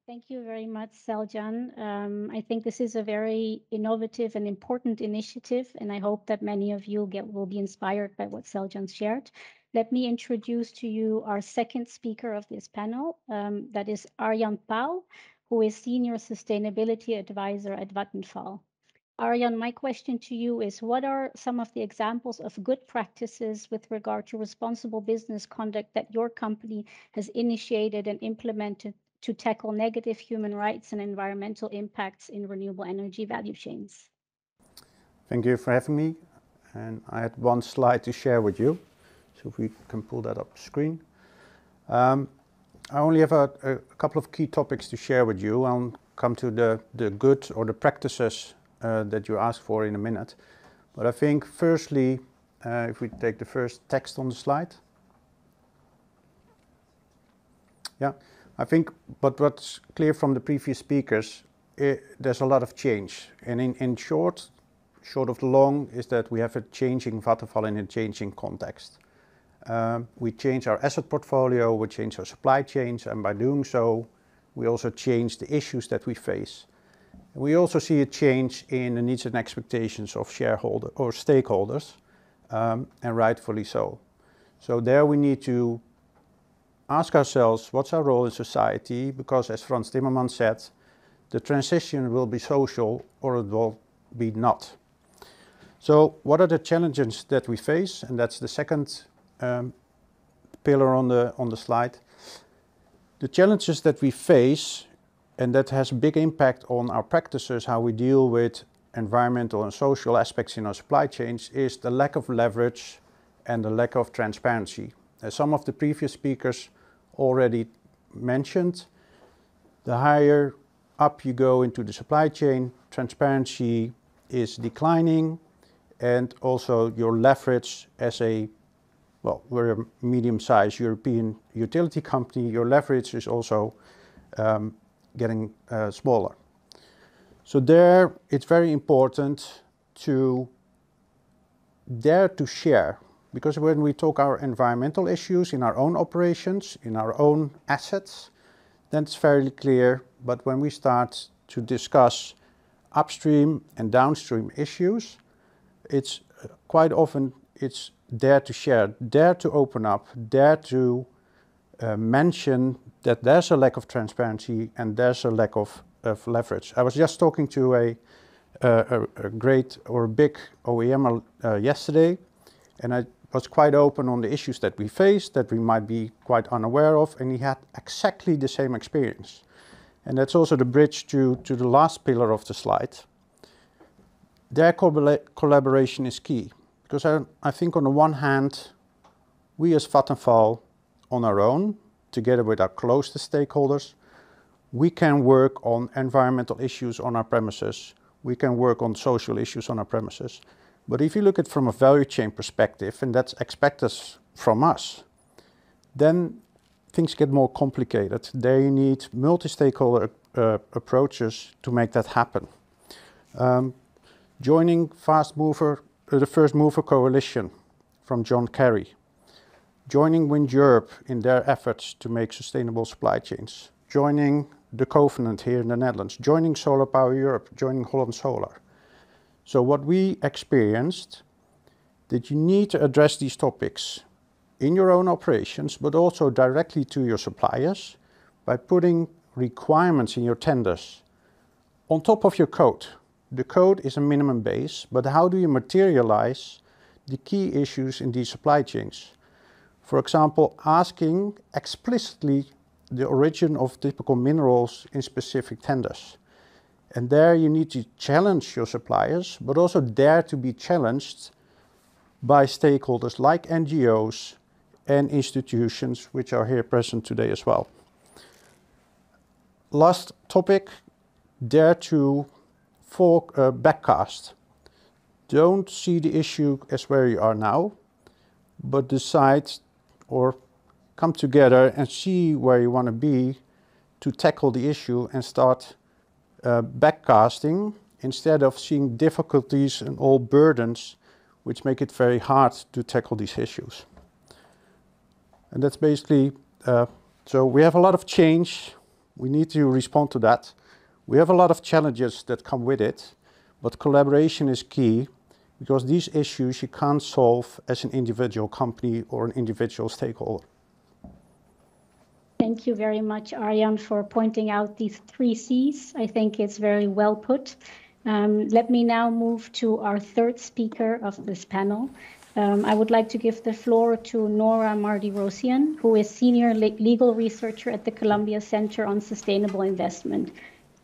Thank you very much, Seljan. I think this is a very innovative and important initiative, and I hope that many of you will be inspired by what Seljan shared. Let me introduce to you our second speaker of this panel, that is Arjan Paal, who is Senior Sustainability Advisor at Vattenfall. Arjan, my question to you is, what are some of the examples of good practices with regard to responsible business conduct that your company has initiated and implemented to tackle negative human rights and environmental impacts in renewable energy value chains? Thank you for having me. And I had one slide to share with you. So if we can pull that up screen. I only have a couple of key topics to share with you. I'll come to the good or the practices that you asked for in a minute. But I think firstly, if we take the first text on the slide. Yeah, I think, but what's clear from the previous speakers, there's a lot of change. And in short of the long, is that we have a changing Vattenfall in a changing context. We change our asset portfolio, we change our supply chains, and by doing so, we also change the issues that we face. We also see a change in the needs and expectations of shareholders or stakeholders, and rightfully so. So there we need to ask ourselves, what's our role in society? Because as Frans Timmermans said, the transition will be social or it will be not. So what are the challenges that we face? And that's the second pillar on the slide. The challenges that we face, and that has a big impact on our practices, how we deal with environmental and social aspects in our supply chains, is the lack of leverage and the lack of transparency. As some of the previous speakers already mentioned, the higher up you go into the supply chain, transparency is declining, and also your leverage as a, well, we're a medium-sized European utility company, your leverage is also getting smaller. So there, it's very important to dare to share, because when we talk our environmental issues in our own operations, in our own assets, then it's fairly clear. But when we start to discuss upstream and downstream issues, it's quite often it's dare to share, dare to open up, dare to mention that there's a lack of transparency and there's a lack of leverage. I was just talking to a great or big OEM yesterday, and I was quite open on the issues that we face, that we might be quite unaware of, and he had exactly the same experience. And that's also the bridge to the last pillar of the slide. Their collaboration is key, because I think on the one hand, we as Vattenfall on our own, together with our closest stakeholders, we can work on environmental issues on our premises, we can work on social issues on our premises. But if you look at it from a value chain perspective, and that's expected from us, then things get more complicated. There you need multi-stakeholder approaches to make that happen. Joining the First Mover Coalition from John Kerry, joining Wind Europe in their efforts to make sustainable supply chains, joining the Covenant here in the Netherlands, joining Solar Power Europe, joining Holland Solar. So what we experienced, that you need to address these topics in your own operations, but also directly to your suppliers by putting requirements in your tenders on top of your code. The code is a minimum base, but how do you materialize the key issues in these supply chains? For example, asking explicitly the origin of typical minerals in specific tenders. And there you need to challenge your suppliers, but also dare to be challenged by stakeholders like NGOs and institutions which are here present today as well. Last topic, dare to backcast. Don't see the issue as where you are now, but decide or come together and see where you want to be to tackle the issue and start backcasting instead of seeing difficulties and all burdens which make it very hard to tackle these issues. And that's basically, so we have a lot of change. We need to respond to that. We have a lot of challenges that come with it, but collaboration is key, because these issues you can't solve as an individual company or an individual stakeholder. Thank you very much, Arjan, for pointing out these 3 C's. I think it's very well put. Let me now move to our third speaker of this panel. I would like to give the floor to Nora Mardirosyan, who is Senior Legal Researcher at the Columbia Center on Sustainable Investment.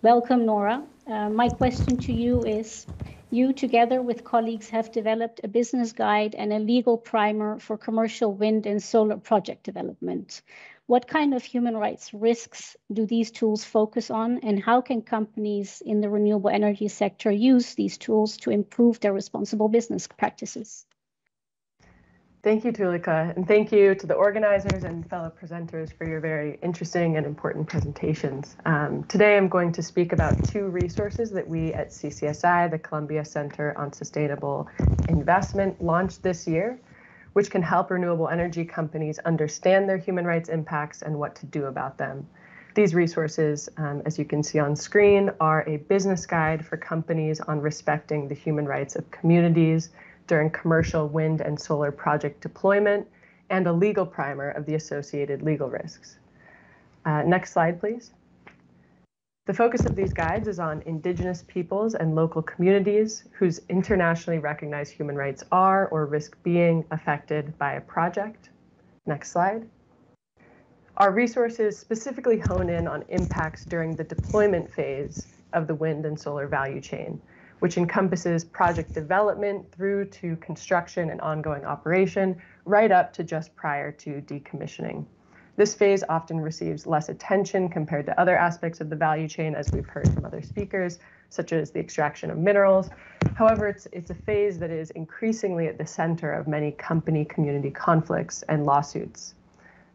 Welcome, Nora. My question to you is, you together with colleagues have developed a business guide and a legal primer for commercial wind and solar project development. What kind of human rights risks do these tools focus on, and how can companies in the renewable energy sector use these tools to improve their responsible business practices? Thank you, Tulika, and thank you to the organizers and fellow presenters for your very interesting and important presentations. Today I'm going to speak about 2 resources that we at CCSI, the Columbia Center on Sustainable Investment, launched this year, which can help renewable energy companies understand their human rights impacts and what to do about them. These resources, as you can see on screen, are a business guide for companies on respecting the human rights of communities during commercial wind and solar project deployment, and a legal primer of the associated legal risks. Next slide, please. The focus of these guides is on Indigenous peoples and local communities whose internationally recognized human rights are or risk being affected by a project. Next slide. Our resources specifically hone in on impacts during the deployment phase of the wind and solar value chain, which encompasses project development through to construction and ongoing operation, right up to just prior to decommissioning. This phase often receives less attention compared to other aspects of the value chain, as we've heard from other speakers, such as the extraction of minerals. However, it's a phase that is increasingly at the center of many company-community conflicts and lawsuits.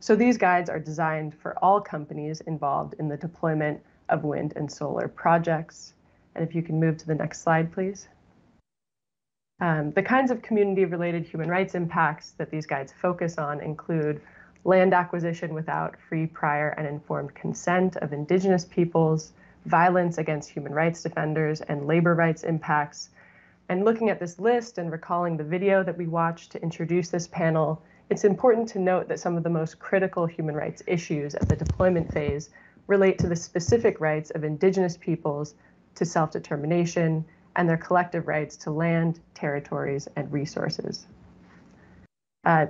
So these guides are designed for all companies involved in the deployment of wind and solar projects. And if you can move to the next slide, please. The kinds of community-related human rights impacts that these guides focus on include land acquisition without free, prior, and informed consent of Indigenous peoples, violence against human rights defenders, and labor rights impacts. And looking at this list and recalling the video that we watched to introduce this panel, it's important to note that some of the most critical human rights issues at the deployment phase relate to the specific rights of Indigenous peoples to self-determination and their collective rights to land, territories, and resources.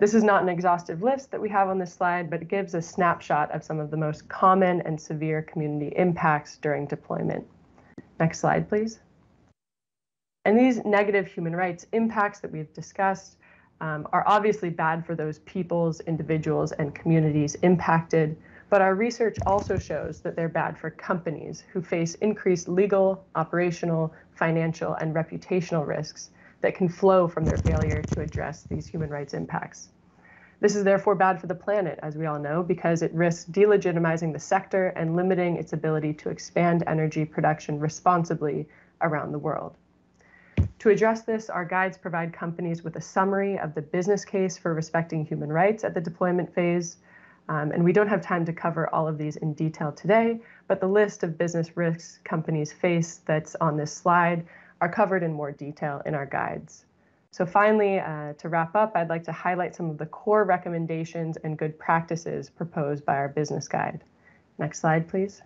This is not an exhaustive list that we have on this slide, but it gives a snapshot of some of the most common and severe community impacts during deployment. Next slide, please. And these negative human rights impacts that we've discussed are obviously bad for those peoples, individuals, and communities impacted, but our research also shows that they're bad for companies who face increased legal, operational, financial, and reputational risks that can flow from their failure to address these human rights impacts. This is therefore bad for the planet, as we all know, because it risks delegitimizing the sector and limiting its ability to expand energy production responsibly around the world. To address this, our guides provide companies with a summary of the business case for respecting human rights at the deployment phase. And we don't have time to cover all of these in detail today, but the list of business risks companies face that's on this slide are covered in more detail in our guides. So finally, to wrap up, I'd like to highlight some of the core recommendations and good practices proposed by our business guide. Next slide, please.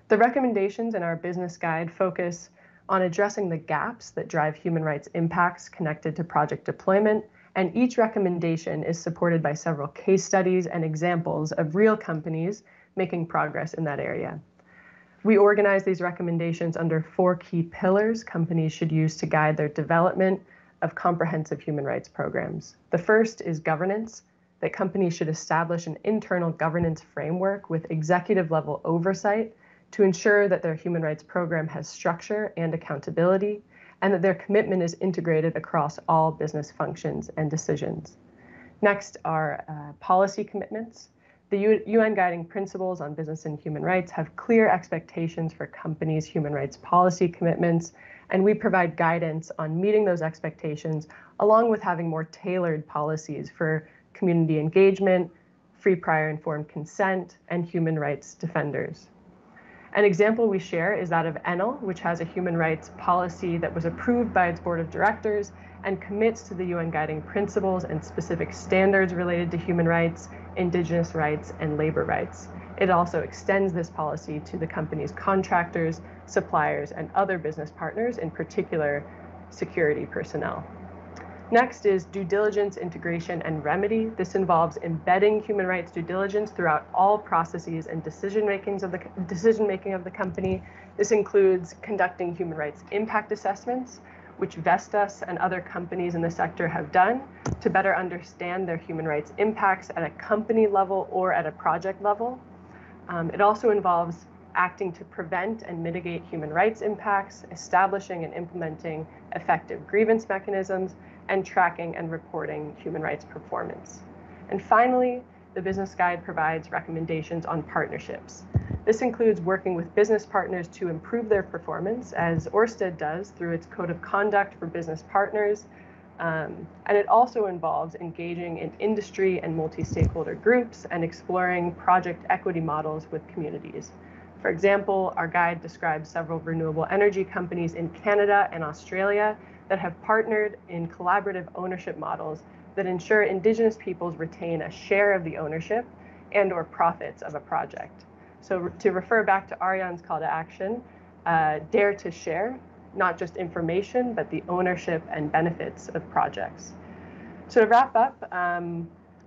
The recommendations in our business guide focus on addressing the gaps that drive human rights impacts connected to project deployment, and each recommendation is supported by several case studies and examples of real companies making progress in that area. We organize these recommendations under 4 key pillars companies should use to guide their development of comprehensive human rights programs. The first is governance, that companies should establish an internal governance framework with executive-level oversight to ensure that their human rights program has structure and accountability, and that their commitment is integrated across all business functions and decisions. Next are policy commitments. The UN Guiding Principles on Business and Human Rights have clear expectations for companies' human rights policy commitments, and we provide guidance on meeting those expectations, along with having more tailored policies for community engagement, free, prior, informed consent, and human rights defenders. An example we share is that of Enel, which has a human rights policy that was approved by its board of directors and commits to the UN Guiding Principles and specific standards related to human rights, Indigenous rights, and labor rights. It also extends this policy to the company's contractors, suppliers, and other business partners, in particular, security personnel. Next is due diligence, integration, and remedy. This involves embedding human rights due diligence throughout all processes and decision-making of the company. This includes conducting human rights impact assessments, which Vestas and other companies in the sector have done to better understand their human rights impacts at a company level or at a project level. It also involves acting to prevent and mitigate human rights impacts, establishing and implementing effective grievance mechanisms, and tracking and reporting human rights performance. And finally, the business guide provides recommendations on partnerships. This includes working with business partners to improve their performance, as Ørsted does through its Code of Conduct for Business Partners, And it also involves engaging in industry and multi-stakeholder groups and exploring project equity models with communities. For example, our guide describes several renewable energy companies in Canada and Australia that have partnered in collaborative ownership models that ensure Indigenous peoples retain a share of the ownership and or profits of a project. So to refer back to Arjan's call to action, dare to share, not just information, but the ownership and benefits of projects. So to wrap up,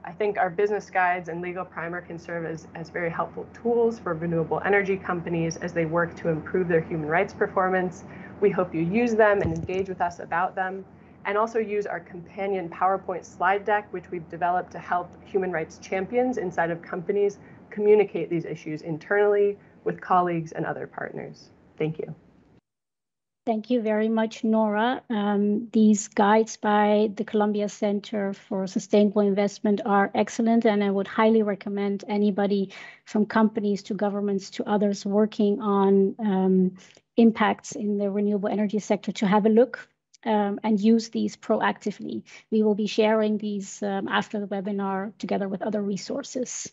I think our business guides and legal primer can serve as very helpful tools for renewable energy companies as they work to improve their human rights performance. We hope you use them and engage with us about them, and also use our companion PowerPoint slide deck, which we've developed to help human rights champions inside of companies communicate these issues internally with colleagues and other partners. Thank you. Thank you very much, Nora. These guides by the Columbia Center for Sustainable Investment are excellent, and I would highly recommend anybody from companies to governments to others working on impacts in the renewable energy sector to have a look and use these proactively. We will be sharing these after the webinar together with other resources.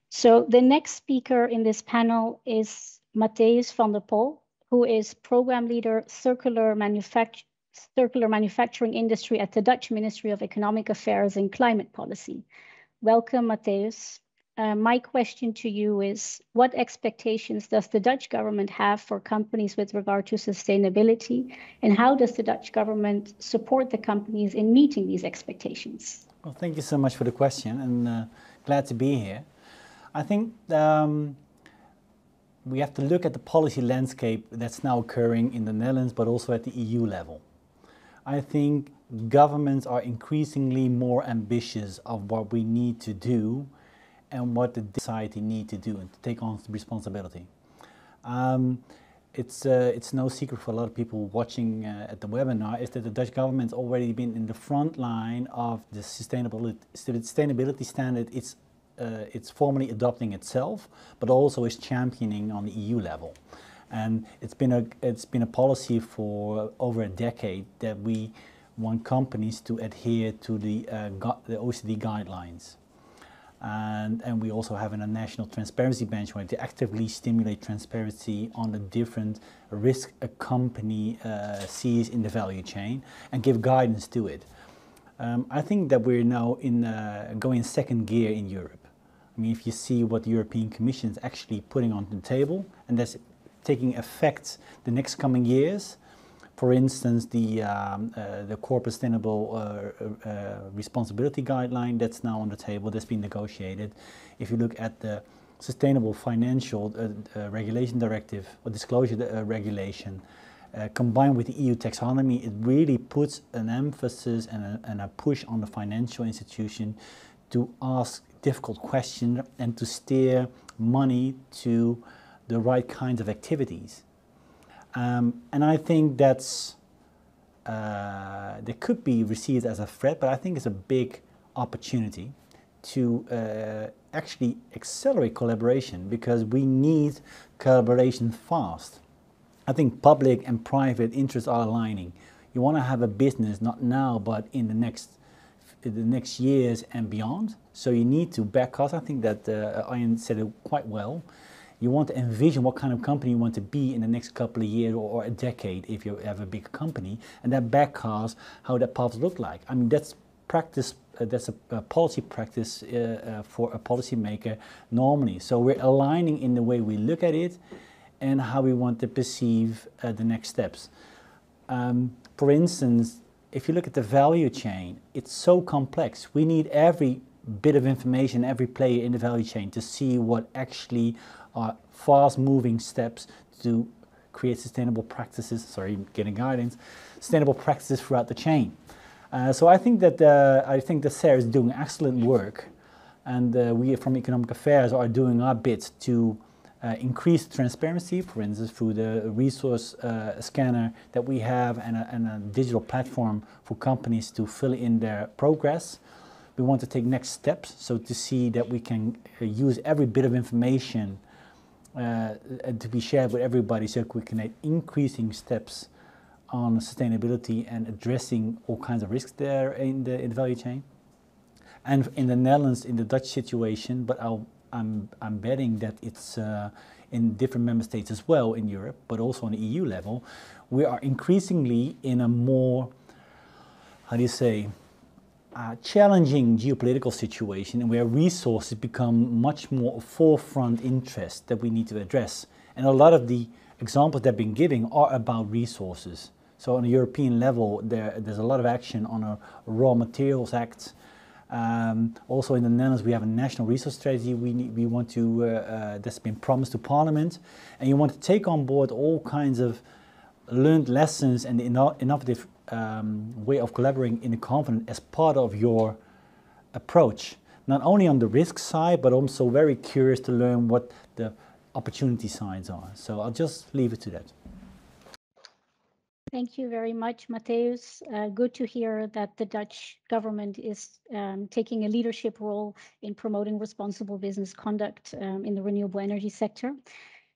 So the next speaker in this panel is Matthijs van der Pol, who is Program Leader, Circular Manufacturing Industry at the Dutch Ministry of Economic Affairs and Climate Policy. Welcome, Matthijs. My question to you is, what expectations does the Dutch government have for companies with regard to sustainability, and how does the Dutch government support the companies in meeting these expectations? Well, thank you so much for the question, and glad to be here. I think we have to look at the policy landscape that's now occurring in the Netherlands, but also at the EU level. I think governments are increasingly more ambitious of what we need to do and what the society need to do and to take on responsibility. It's no secret for a lot of people watching at the webinar is that the Dutch government's already been in the front line of the sustainability standard. It's formally adopting itself, but also is championing on the EU level. And it's been a policy for over a decade that we want companies to adhere to the OECD guidelines. And we also have a national transparency benchmark to actively stimulate transparency on the different risks a company sees in the value chain and give guidance to it. I think that we're now going second gear in Europe. I mean, if you see what the European Commission is actually putting on the table, and that's taking effect the next coming years. For instance, the corporate sustainable responsibility guideline that's now on the table, that's been negotiated. If you look at the sustainable financial regulation directive or disclosure regulation, combined with the EU taxonomy, it really puts an emphasis and a push on the financial institution to ask difficult questions and to steer money to the right kinds of activities. And I think that's that could be received as a threat, but I think it's a big opportunity to actually accelerate collaboration, because we need collaboration fast. I think public and private interests are aligning. You want to have a business not now, but in the next years and beyond. So you need to backcast. I think that Arjan said it quite well. You want to envision what kind of company you want to be in the next couple of years or a decade if you have a big company, and then backcast how that path look like. I mean, that's practice. That's a policy practice for a policymaker normally. So we're aligning in the way we look at it and how we want to perceive the next steps. For instance, if you look at the value chain, it's so complex. We need every bit of information, every player in the value chain to see what actually are fast-moving steps to create sustainable practices, getting guidance, sustainable practices throughout the chain. So I think that Sarah is doing excellent work, and we from Economic Affairs are doing our bit to increase transparency, for instance, through the resource scanner that we have and a digital platform for companies to fill in their progress. We want to take next steps, so to see that we can use every bit of information to be shared with everybody, so we can make increasing steps on sustainability and addressing all kinds of risks there in the value chain. And in the Netherlands, in the Dutch situation, but I'm betting that it's in different member states as well in Europe, but also on the EU level, we are increasingly in a more, how do you say, challenging geopolitical situation, and where resources become much more a forefront interest that we need to address. And a lot of the examples that I've been giving are about resources. So on a European level, there's a lot of action on a Raw Materials Act. Also in the Netherlands, we have a national resource strategy we want to, that's been promised to Parliament. And you want to take on board all kinds of learned lessons and innovative way of collaborating in the continent as part of your approach. Not only on the risk side, but also very curious to learn what the opportunity sides are. So I'll just leave it to that. Thank you very much, Matthäus. Good to hear that the Dutch government is taking a leadership role in promoting responsible business conduct in the renewable energy sector.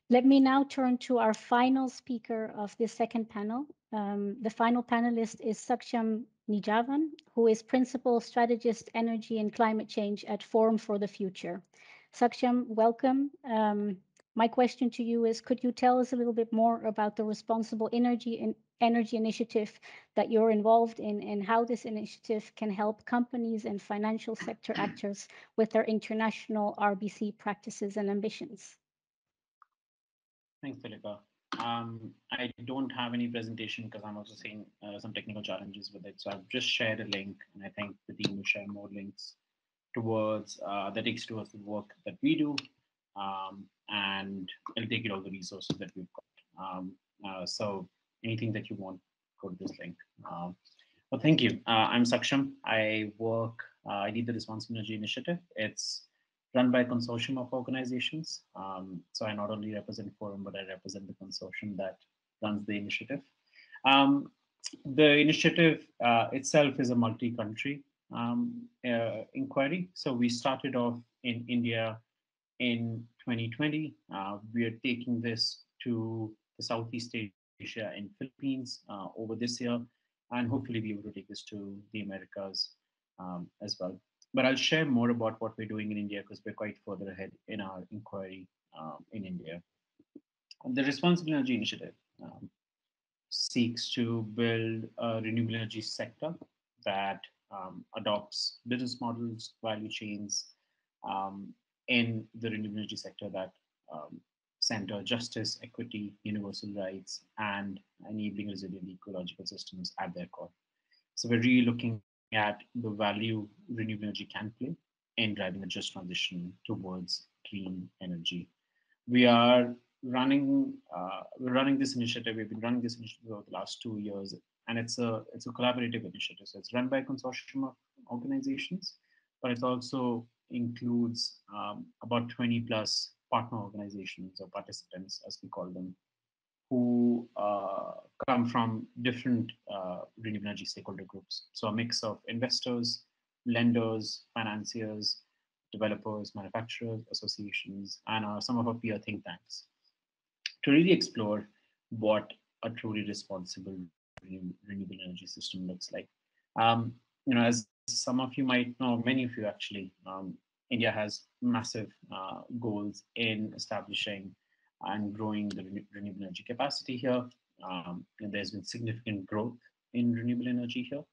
Let me now turn to our final speaker of this second panel. The final panelist is Saksham Nijavan, who is Principal Strategist Energy and Climate Change at Forum for the Future. Saksham, welcome. My question to you is, could you tell us a little bit more about the Responsible Energy Initiative that you're involved in, and how this initiative can help companies and financial sector actors with their international RBC practices and ambitions? Thanks, Tulika. I don't have any presentation because I'm also seeing some technical challenges with it. So I've just shared a link, and I think the team will share more links towards that takes towards the work that we do, and it'll take you all the resources that we've got. So anything that you want, go to this link. Well, thank you. I'm Saksham. I lead the Responsible Energy Initiative. It's run by a consortium of organizations. So I not only represent Forum, but I represent the consortium that runs the initiative. The initiative itself is a multi-country inquiry. So we started off in India in 2020. We are taking this to the Southeast Asia and Philippines over this year, and hopefully be able to take this to the Americas as well. But I'll share more about what we're doing in India because we're quite further ahead in our inquiry in India. The Responsible Energy Initiative seeks to build a renewable energy sector that adopts business models, value chains in the renewable energy sector that center justice, equity, universal rights, and enabling resilient ecological systems at their core. So we're really looking at the value renewable energy can play in driving a just transition towards clean energy. We're running this initiative. We've been running this initiative over the last 2 years, and it's a collaborative initiative. So it's run by a consortium of organizations, but it also includes about 20 plus partner organizations or participants, as we call them, who come from different renewable energy stakeholder groups. So a mix of investors, lenders, financiers, developers, manufacturers, associations, and some of our peer think tanks to really explore what a truly responsible renewable energy system looks like. As some of you might know, many of you actually, India has massive goals in establishing and growing the renewable energy capacity here. And there's been significant growth in renewable energy here.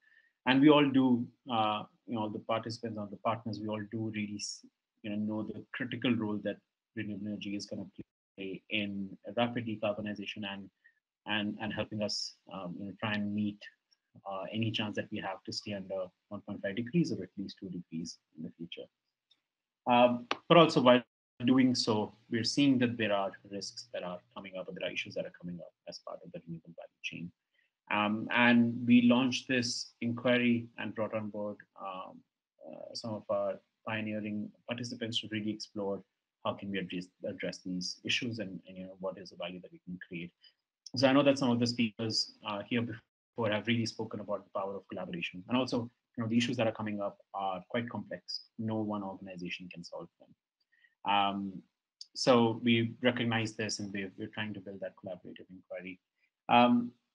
And we all do, the participants and the partners, we all do really know the critical role that renewable energy is going to play in rapid decarbonization and helping us try and meet any chance that we have to stay under 1.5 degrees or at least 2 degrees in the future. But also while doing so, we're seeing that there are risks that are coming up, or there are issues that are coming up as part of the renewable value chain. And we launched this inquiry and brought on board some of our pioneering participants to really explore how can we address these issues and what is the value that we can create. So I know that some of the speakers here before have really spoken about the power of collaboration, and also the issues that are coming up are quite complex. No one organization can solve them. So we recognize this, and we're trying to build that collaborative inquiry.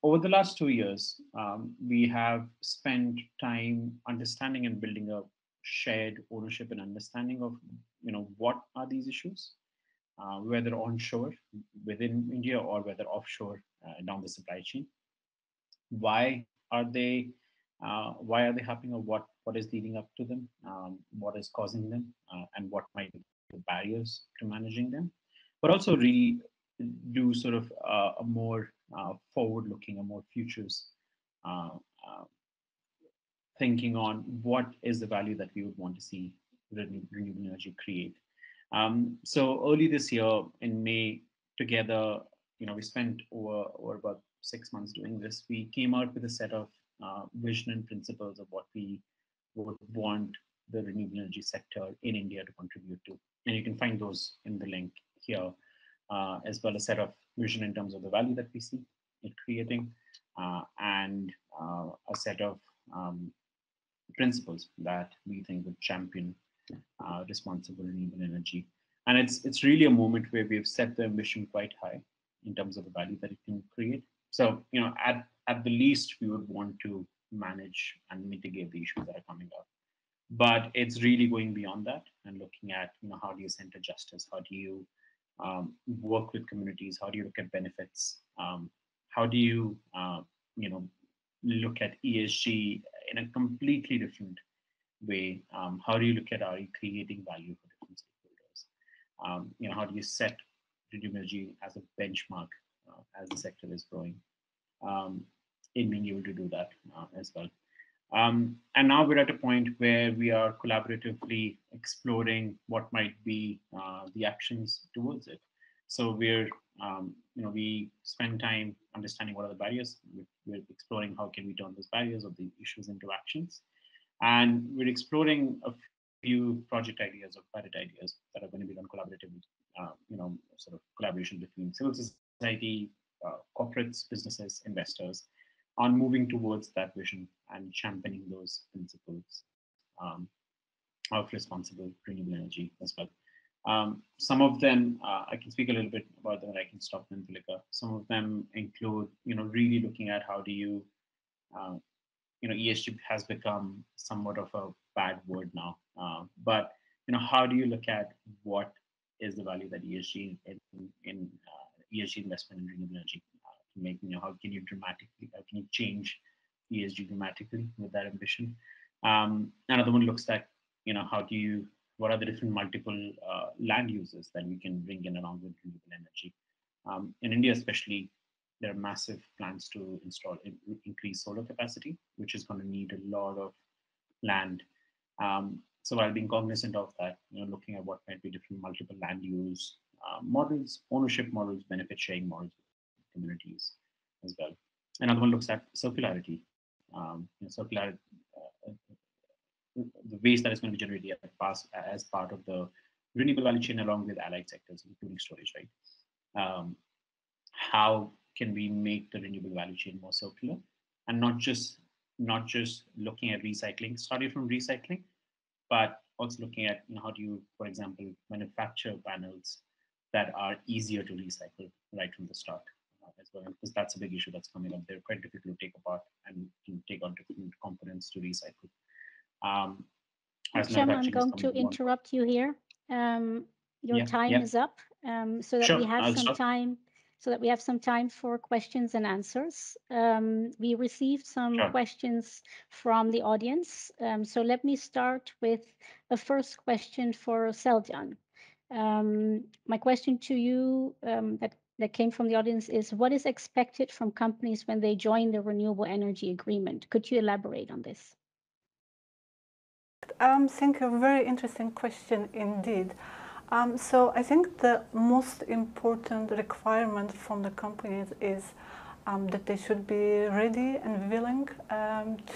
over the last 2 years, we have spent time understanding and building a shared ownership and understanding of, what are these issues, whether onshore within India or whether offshore down the supply chain. Why are they happening, or what is leading up to them, what is causing them, and what might be the barriers to managing them, but also really do sort of a more forward-looking, a more futures thinking on what is the value that we would want to see renewable energy create. So early this year in May, together, we spent over about 6 months doing this. We came out with a set of vision and principles of what we would want the renewable energy sector in India to contribute to. And you can find those in the link here, as well as a set of vision in terms of the value that we see it creating, and a set of principles that we think would champion responsible renewable energy. And it's really a moment where we've set the ambition quite high in terms of the value that it can create. So, at the least, we would want to manage and mitigate the issues that are coming up. But it's really going beyond that and looking at, how do you center justice? How do you work with communities? How do you look at benefits? How do you, look at ESG in a completely different way? How do you look at, are you creating value for different stakeholders? How do you set renewable energy as a benchmark as the sector is growing, in being able to do that as well. And now we're at a point where we are collaboratively exploring what might be the actions towards it. So we spend time understanding what are the barriers. We're exploring how can we turn those barriers or the issues into actions. And we're exploring a few project ideas or pilot ideas that are going to be done collaboratively, sort of collaboration between civil society, corporates, businesses, investors, on moving towards that vision and championing those principles of responsible renewable energy as well. Some of them, I can speak a little bit about them, and I can stop them, Tulika. Some of them include, really looking at how do you, ESG has become somewhat of a bad word now, but how do you look at what is the value that ESG in ESG investment in renewable energy can make? How can you change ESG dramatically with that ambition? Another one looks at, what are the different multiple land uses that we can bring in along with renewable energy? In India, especially, there are massive plans to increase solar capacity, which is going to need a lot of land. So while being cognizant of that, looking at what might be different multiple land use models, ownership models, benefit sharing models with communities as well. Another one looks at circularity. The waste that is going to be generated as part of the renewable value chain along with allied sectors, including storage, right? How can we make the renewable value chain more circular, and not just looking at recycling, starting from recycling, but also looking at how do you, for example, manufacture panels that are easier to recycle right from the start as well, because that's a big issue that's coming up. They're quite difficult to take apart and to take on different components to recycle. Shem, I'm going to interrupt you here. Your time is up, so that we have some time. So that we have some time for questions and answers. We received some questions from the audience. So let me start with a first question for Seljan. My question to you that came from the audience is, what is expected from companies when they join the Renewable Energy Agreement? Could you elaborate on this? Thank you. Very interesting question indeed. So I think the most important requirement from the companies is that they should be ready and willing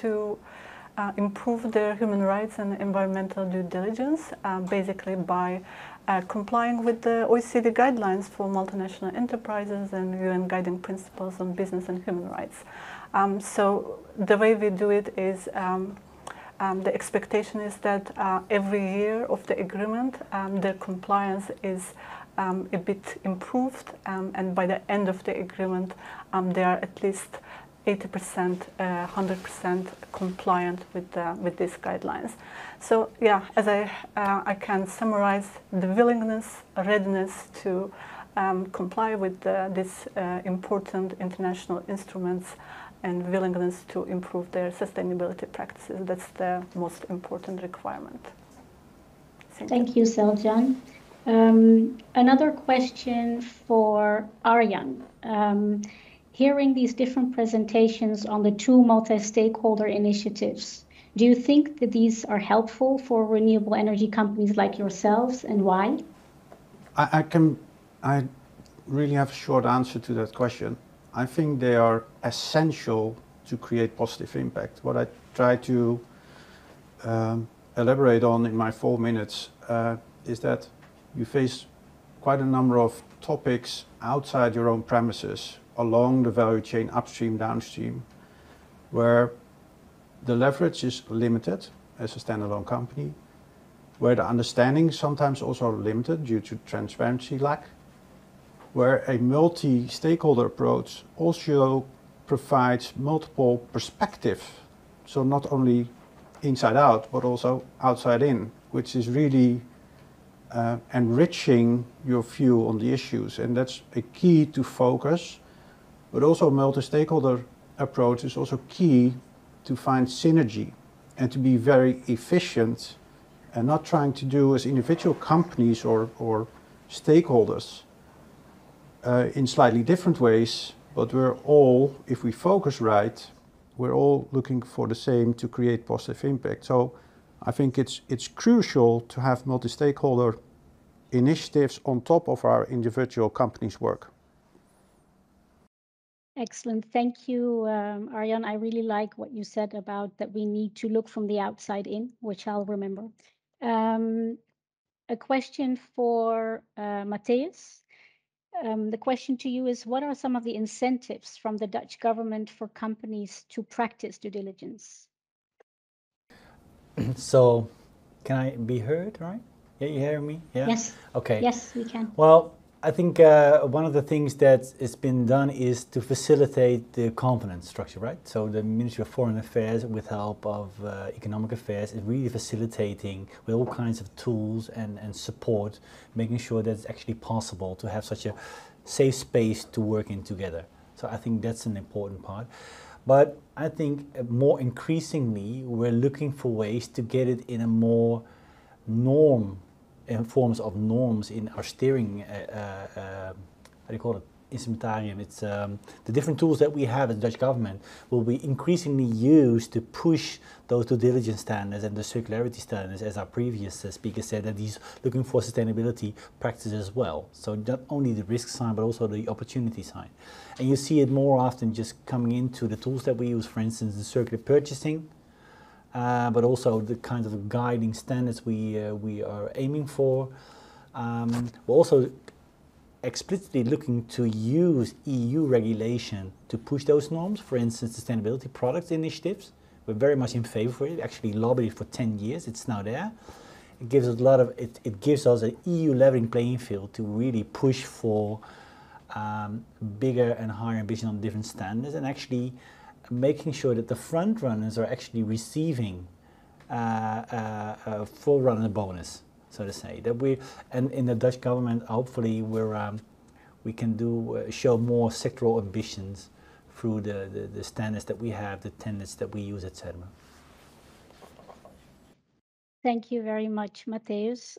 to improve their human rights and environmental due diligence, basically by complying with the OECD guidelines for multinational enterprises and UN guiding principles on business and human rights. So the way we do it is the expectation is that every year of the agreement, the compliance is a bit improved, and by the end of the agreement, they are at least 80%, 100% compliant with these guidelines. So yeah, as I can summarize, the willingness, readiness to comply with these important international instruments and willingness to improve their sustainability practices. That's the most important requirement. Thank you, Selcan. Another question for Arjan. Hearing these different presentations on the two multi-stakeholder initiatives, do you think that these are helpful for renewable energy companies like yourselves, and why? I really have a short answer to that question. I think they are essential to create positive impact. What I try to elaborate on in my 4 minutes is that you face quite a number of topics outside your own premises, along the value chain, upstream, downstream, where the leverage is limited as a standalone company, where the understanding is sometimes also limited due to transparency lack, where a multi-stakeholder approach also provides multiple perspectives, so not only inside out, but also outside in, which is really enriching your view on the issues. And that's a key to focus, but also multi-stakeholder approach is also key to find synergy and to be very efficient and not trying to do as individual companies or stakeholders in slightly different ways, but we're all, if we focus right, we're all looking for the same to create positive impact. So I think it's crucial to have multi-stakeholder initiatives on top of our individual companies' work. Excellent. Thank you, Arjan. I really like what you said about that we need to look from the outside in, which I'll remember. A question for Matthijs. The question to you is, what are some of the incentives from the Dutch government for companies to practice due diligence? So, can I be heard, right? Yeah, you hear me? Yeah? Yes. Okay. Yes, we can. Well, I think one of the things that has been done is to facilitate the confidence structure, right? So the Ministry of Foreign Affairs, with help of Economic Affairs, is really facilitating with all kinds of tools and support, making sure that it's actually possible to have such a safe space to work in together. So I think that's an important part. But I think more increasingly, we're looking for ways to get it in a more forms of norms in our steering, how do you call it, instrumentarium. It's the different tools that we have as Dutch government will be increasingly used to push those due diligence standards and the circularity standards, as our previous speaker said, that he's looking for sustainability practices as well. So not only the risk side, but also the opportunity side. And you see it more often just coming into the tools that we use, for instance, the circular purchasing, but also the kind of guiding standards we are aiming for. We're also explicitly looking to use EU regulation to push those norms, for instance, sustainability products initiatives. We're very much in favor for it. We actually lobbied for 10 years. It's now there. It gives us a lot of, it gives us an EU leveling playing field to really push for bigger and higher ambition on different standards, and actually making sure that the front runners are actually receiving a forerunner bonus, so to say. That we, and in the Dutch government, hopefully we can show more sectoral ambitions through the standards that we have, the tenders that we use, etc. Thank you very much, Matthijs.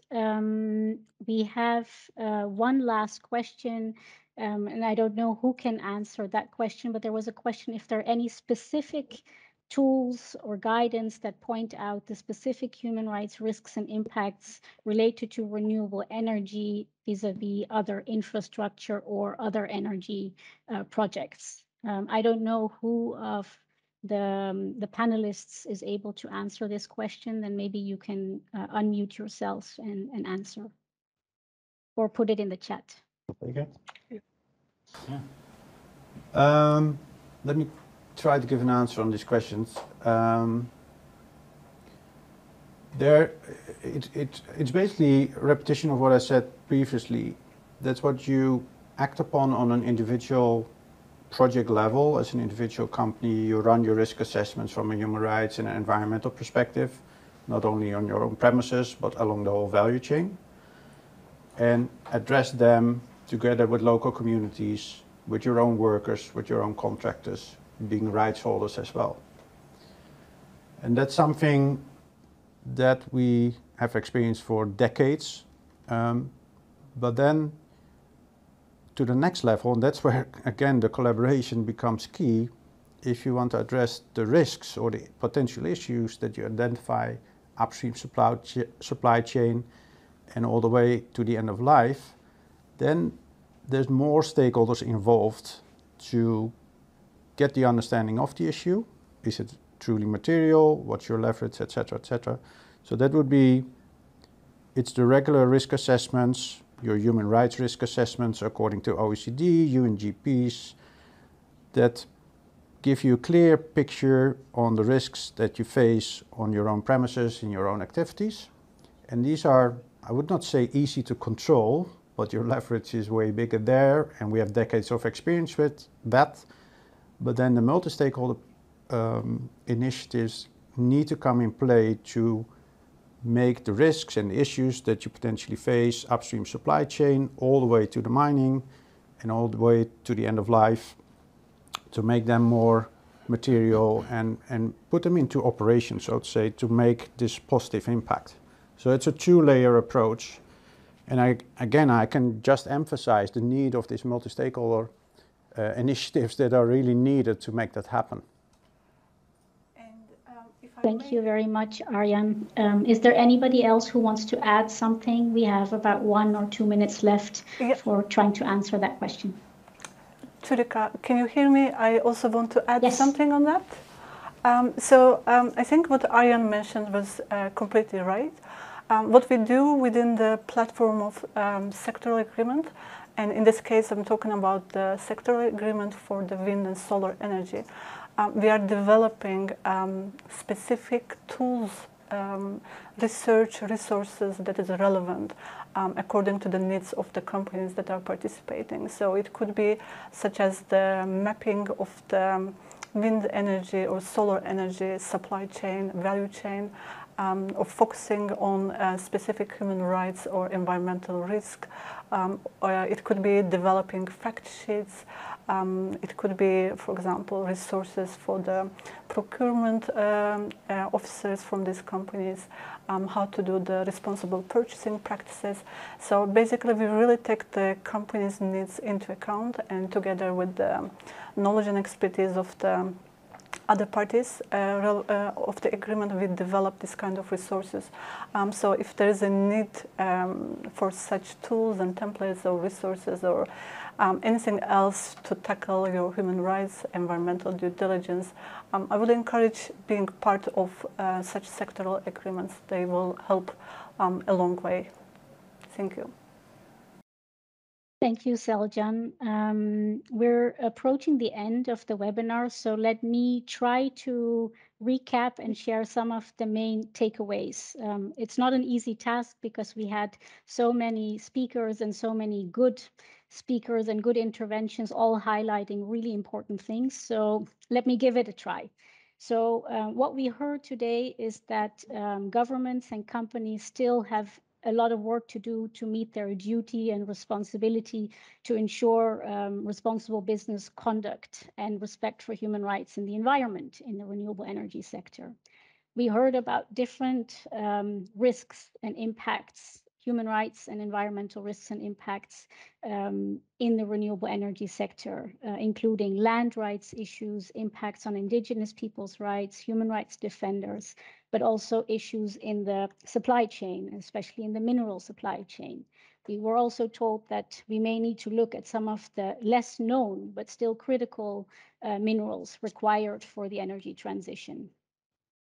We have one last question. And I don't know who can answer that question, but there was a question if there are any specific tools or guidance that point out the specific human rights risks and impacts related to renewable energy vis-a-vis other infrastructure or other energy projects. I don't know who of the panelists is able to answer this question, then maybe you can unmute yourself and answer, or put it in the chat. Okay. Yeah. Let me try to give an answer on these questions. It's basically a repetition of what I said previously. That's what you act upon on an individual project level, as an individual company, you run your risk assessments from a human rights and environmental perspective, not only on your own premises, but along the whole value chain, and address them together with local communities, with your own workers, with your own contractors, being rights holders as well. And that's something that we have experienced for decades, but then to the next level, and that's where, again, the collaboration becomes key. If you want to address the risks or the potential issues that you identify upstream supply chain and all the way to the end of life, then there's more stakeholders involved to get the understanding of the issue. Is it truly material? What's your leverage, etc., etc. So that would be, it's the regular risk assessments, your human rights risk assessments according to OECD, UNGPs, that give you a clear picture on the risks that you face on your own premises, in your own activities. And these are, I would not say easy to control, but your leverage is way bigger there, and we have decades of experience with that. But then the multi-stakeholder initiatives need to come in play to make the risks and the issues that you potentially face upstream supply chain all the way to the mining and all the way to the end of life, to make them more material and put them into operation, so to say, to make this positive impact. So it's a two-layer approach. And I can just emphasize the need of these multi-stakeholder initiatives that are really needed to make that happen. Thank you very much, Arjan. Is there anybody else who wants to add something? We have about 1 or 2 minutes left for trying to answer that question. Tulika, can you hear me? I also want to add something on that. I think what Arjan mentioned was completely right. What we do within the platform of sectoral agreement, and in this case I'm talking about the sectoral agreement for the wind and solar energy, we are developing specific tools, research resources that is relevant according to the needs of the companies that are participating. So it could be such as the mapping of the wind energy or solar energy supply chain, value chain, or focusing on specific human rights or environmental risk. It could be developing fact sheets. It could be, for example, resources for the procurement officers from these companies, how to do the responsible purchasing practices. So basically, we really take the company's needs into account, and together with the knowledge and expertise of the other parties of the agreement, we develop this kind of resources. So if there is a need for such tools and templates or resources or anything else to tackle your human rights, environmental due diligence, I would encourage being part of such sectoral agreements. They will help a long way. Thank you. Thank you, Seljan. We're approaching the end of the webinar, so let me try to recap and share some of the main takeaways. It's not an easy task because we had so many speakers and so many good speakers and good interventions, all highlighting really important things. So let me give it a try. So what we heard today is that governments and companies still have a lot of work to do to meet their duty and responsibility to ensure responsible business conduct and respect for human rights and the environment in the renewable energy sector. We heard about different risks and impacts, human rights and environmental risks and impacts in the renewable energy sector, including land rights issues, impacts on indigenous people's rights, human rights defenders, but also issues in the supply chain, especially in the mineral supply chain. We were also told that we may need to look at some of the less known but still critical minerals required for the energy transition.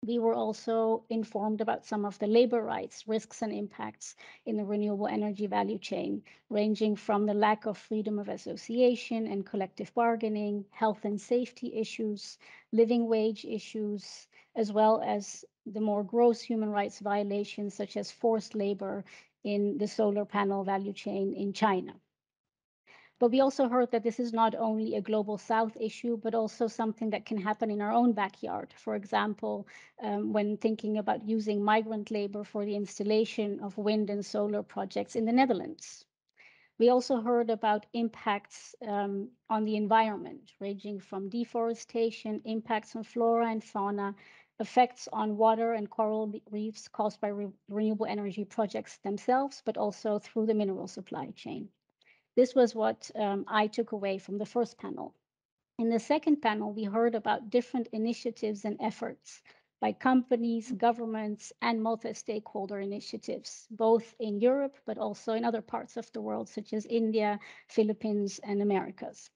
We were also informed about some of the labor rights, risks and impacts in the renewable energy value chain, ranging from the lack of freedom of association and collective bargaining, health and safety issues, living wage issues, as well as the more gross human rights violations such as forced labor in the solar panel value chain in China. But we also heard that this is not only a global south issue, but also something that can happen in our own backyard. For example, when thinking about using migrant labor for the installation of wind and solar projects in the Netherlands. We also heard about impacts on the environment, ranging from deforestation, impacts on flora and fauna, effects on water and coral reefs caused by renewable energy projects themselves, but also through the mineral supply chain. This was what I took away from the first panel. In the second panel, we heard about different initiatives and efforts by companies, governments, and multi-stakeholder initiatives, both in Europe, but also in other parts of the world, such as India, Philippines, and Americas.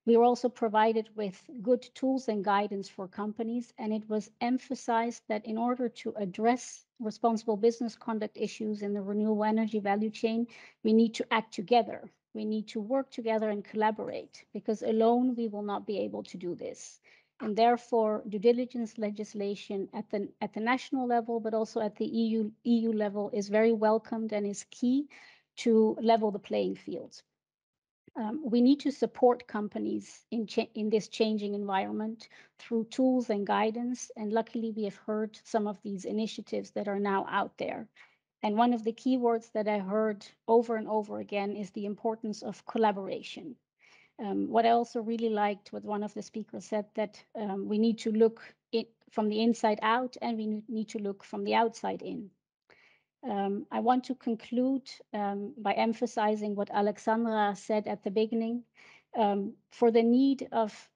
We were also provided with good tools and guidance for companies, and it was emphasized that in order to address responsible business conduct issues in the renewable energy value chain, we need to act together. We need to work together and collaborate, because alone we will not be able to do this. And therefore, due diligence legislation at the national level, but also at the EU level, is very welcomed and is key to level the playing field. We need to support companies in this changing environment through tools and guidance. And luckily, we have heard some of these initiatives that are now out there. And one of the key words that I heard over and over again is the importance of collaboration. What I also really liked what one of the speakers said, that we need to look from the inside out, and we need to look from the outside in. I want to conclude by emphasizing what Alexandra said at the beginning. For the need of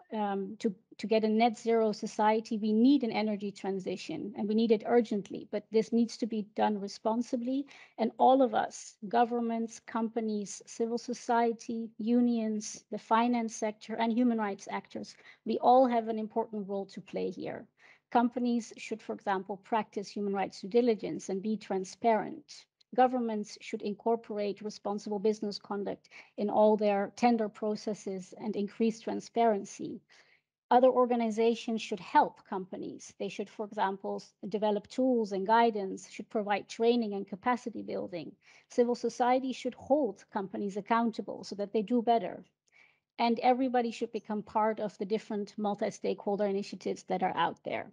to get a net zero society, we need an energy transition, and we need it urgently, but this needs to be done responsibly. And all of us, governments, companies, civil society, unions, the finance sector, and human rights actors, we all have an important role to play here. Companies should, for example, practice human rights due diligence and be transparent. Governments should incorporate responsible business conduct in all their tender processes and increase transparency. Other organizations should help companies. They should, for example, develop tools and guidance, should provide training and capacity building. Civil society should hold companies accountable so that they do better. And everybody should become part of the different multi-stakeholder initiatives that are out there.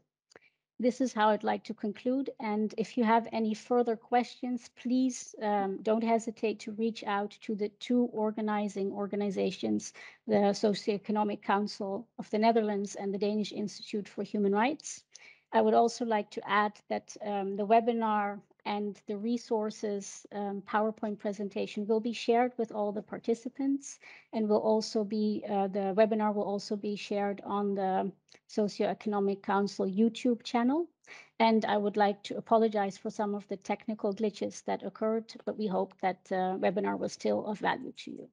This is how I'd like to conclude. And if you have any further questions, please don't hesitate to reach out to the two organizing organizations, the Sociaal-Economic Council of the Netherlands and the Danish Institute for Human Rights. I would also like to add that the webinar and the resources PowerPoint presentation will be shared with all the participants, and will also be the webinar will also be shared on the Socioeconomic Council YouTube channel. And I would like to apologize for some of the technical glitches that occurred, but we hope that the webinar was still of value to you.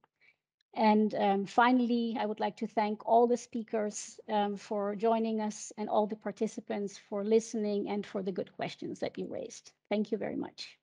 And finally, I would like to thank all the speakers for joining us, and all the participants for listening and for the good questions that you raised. Thank you very much.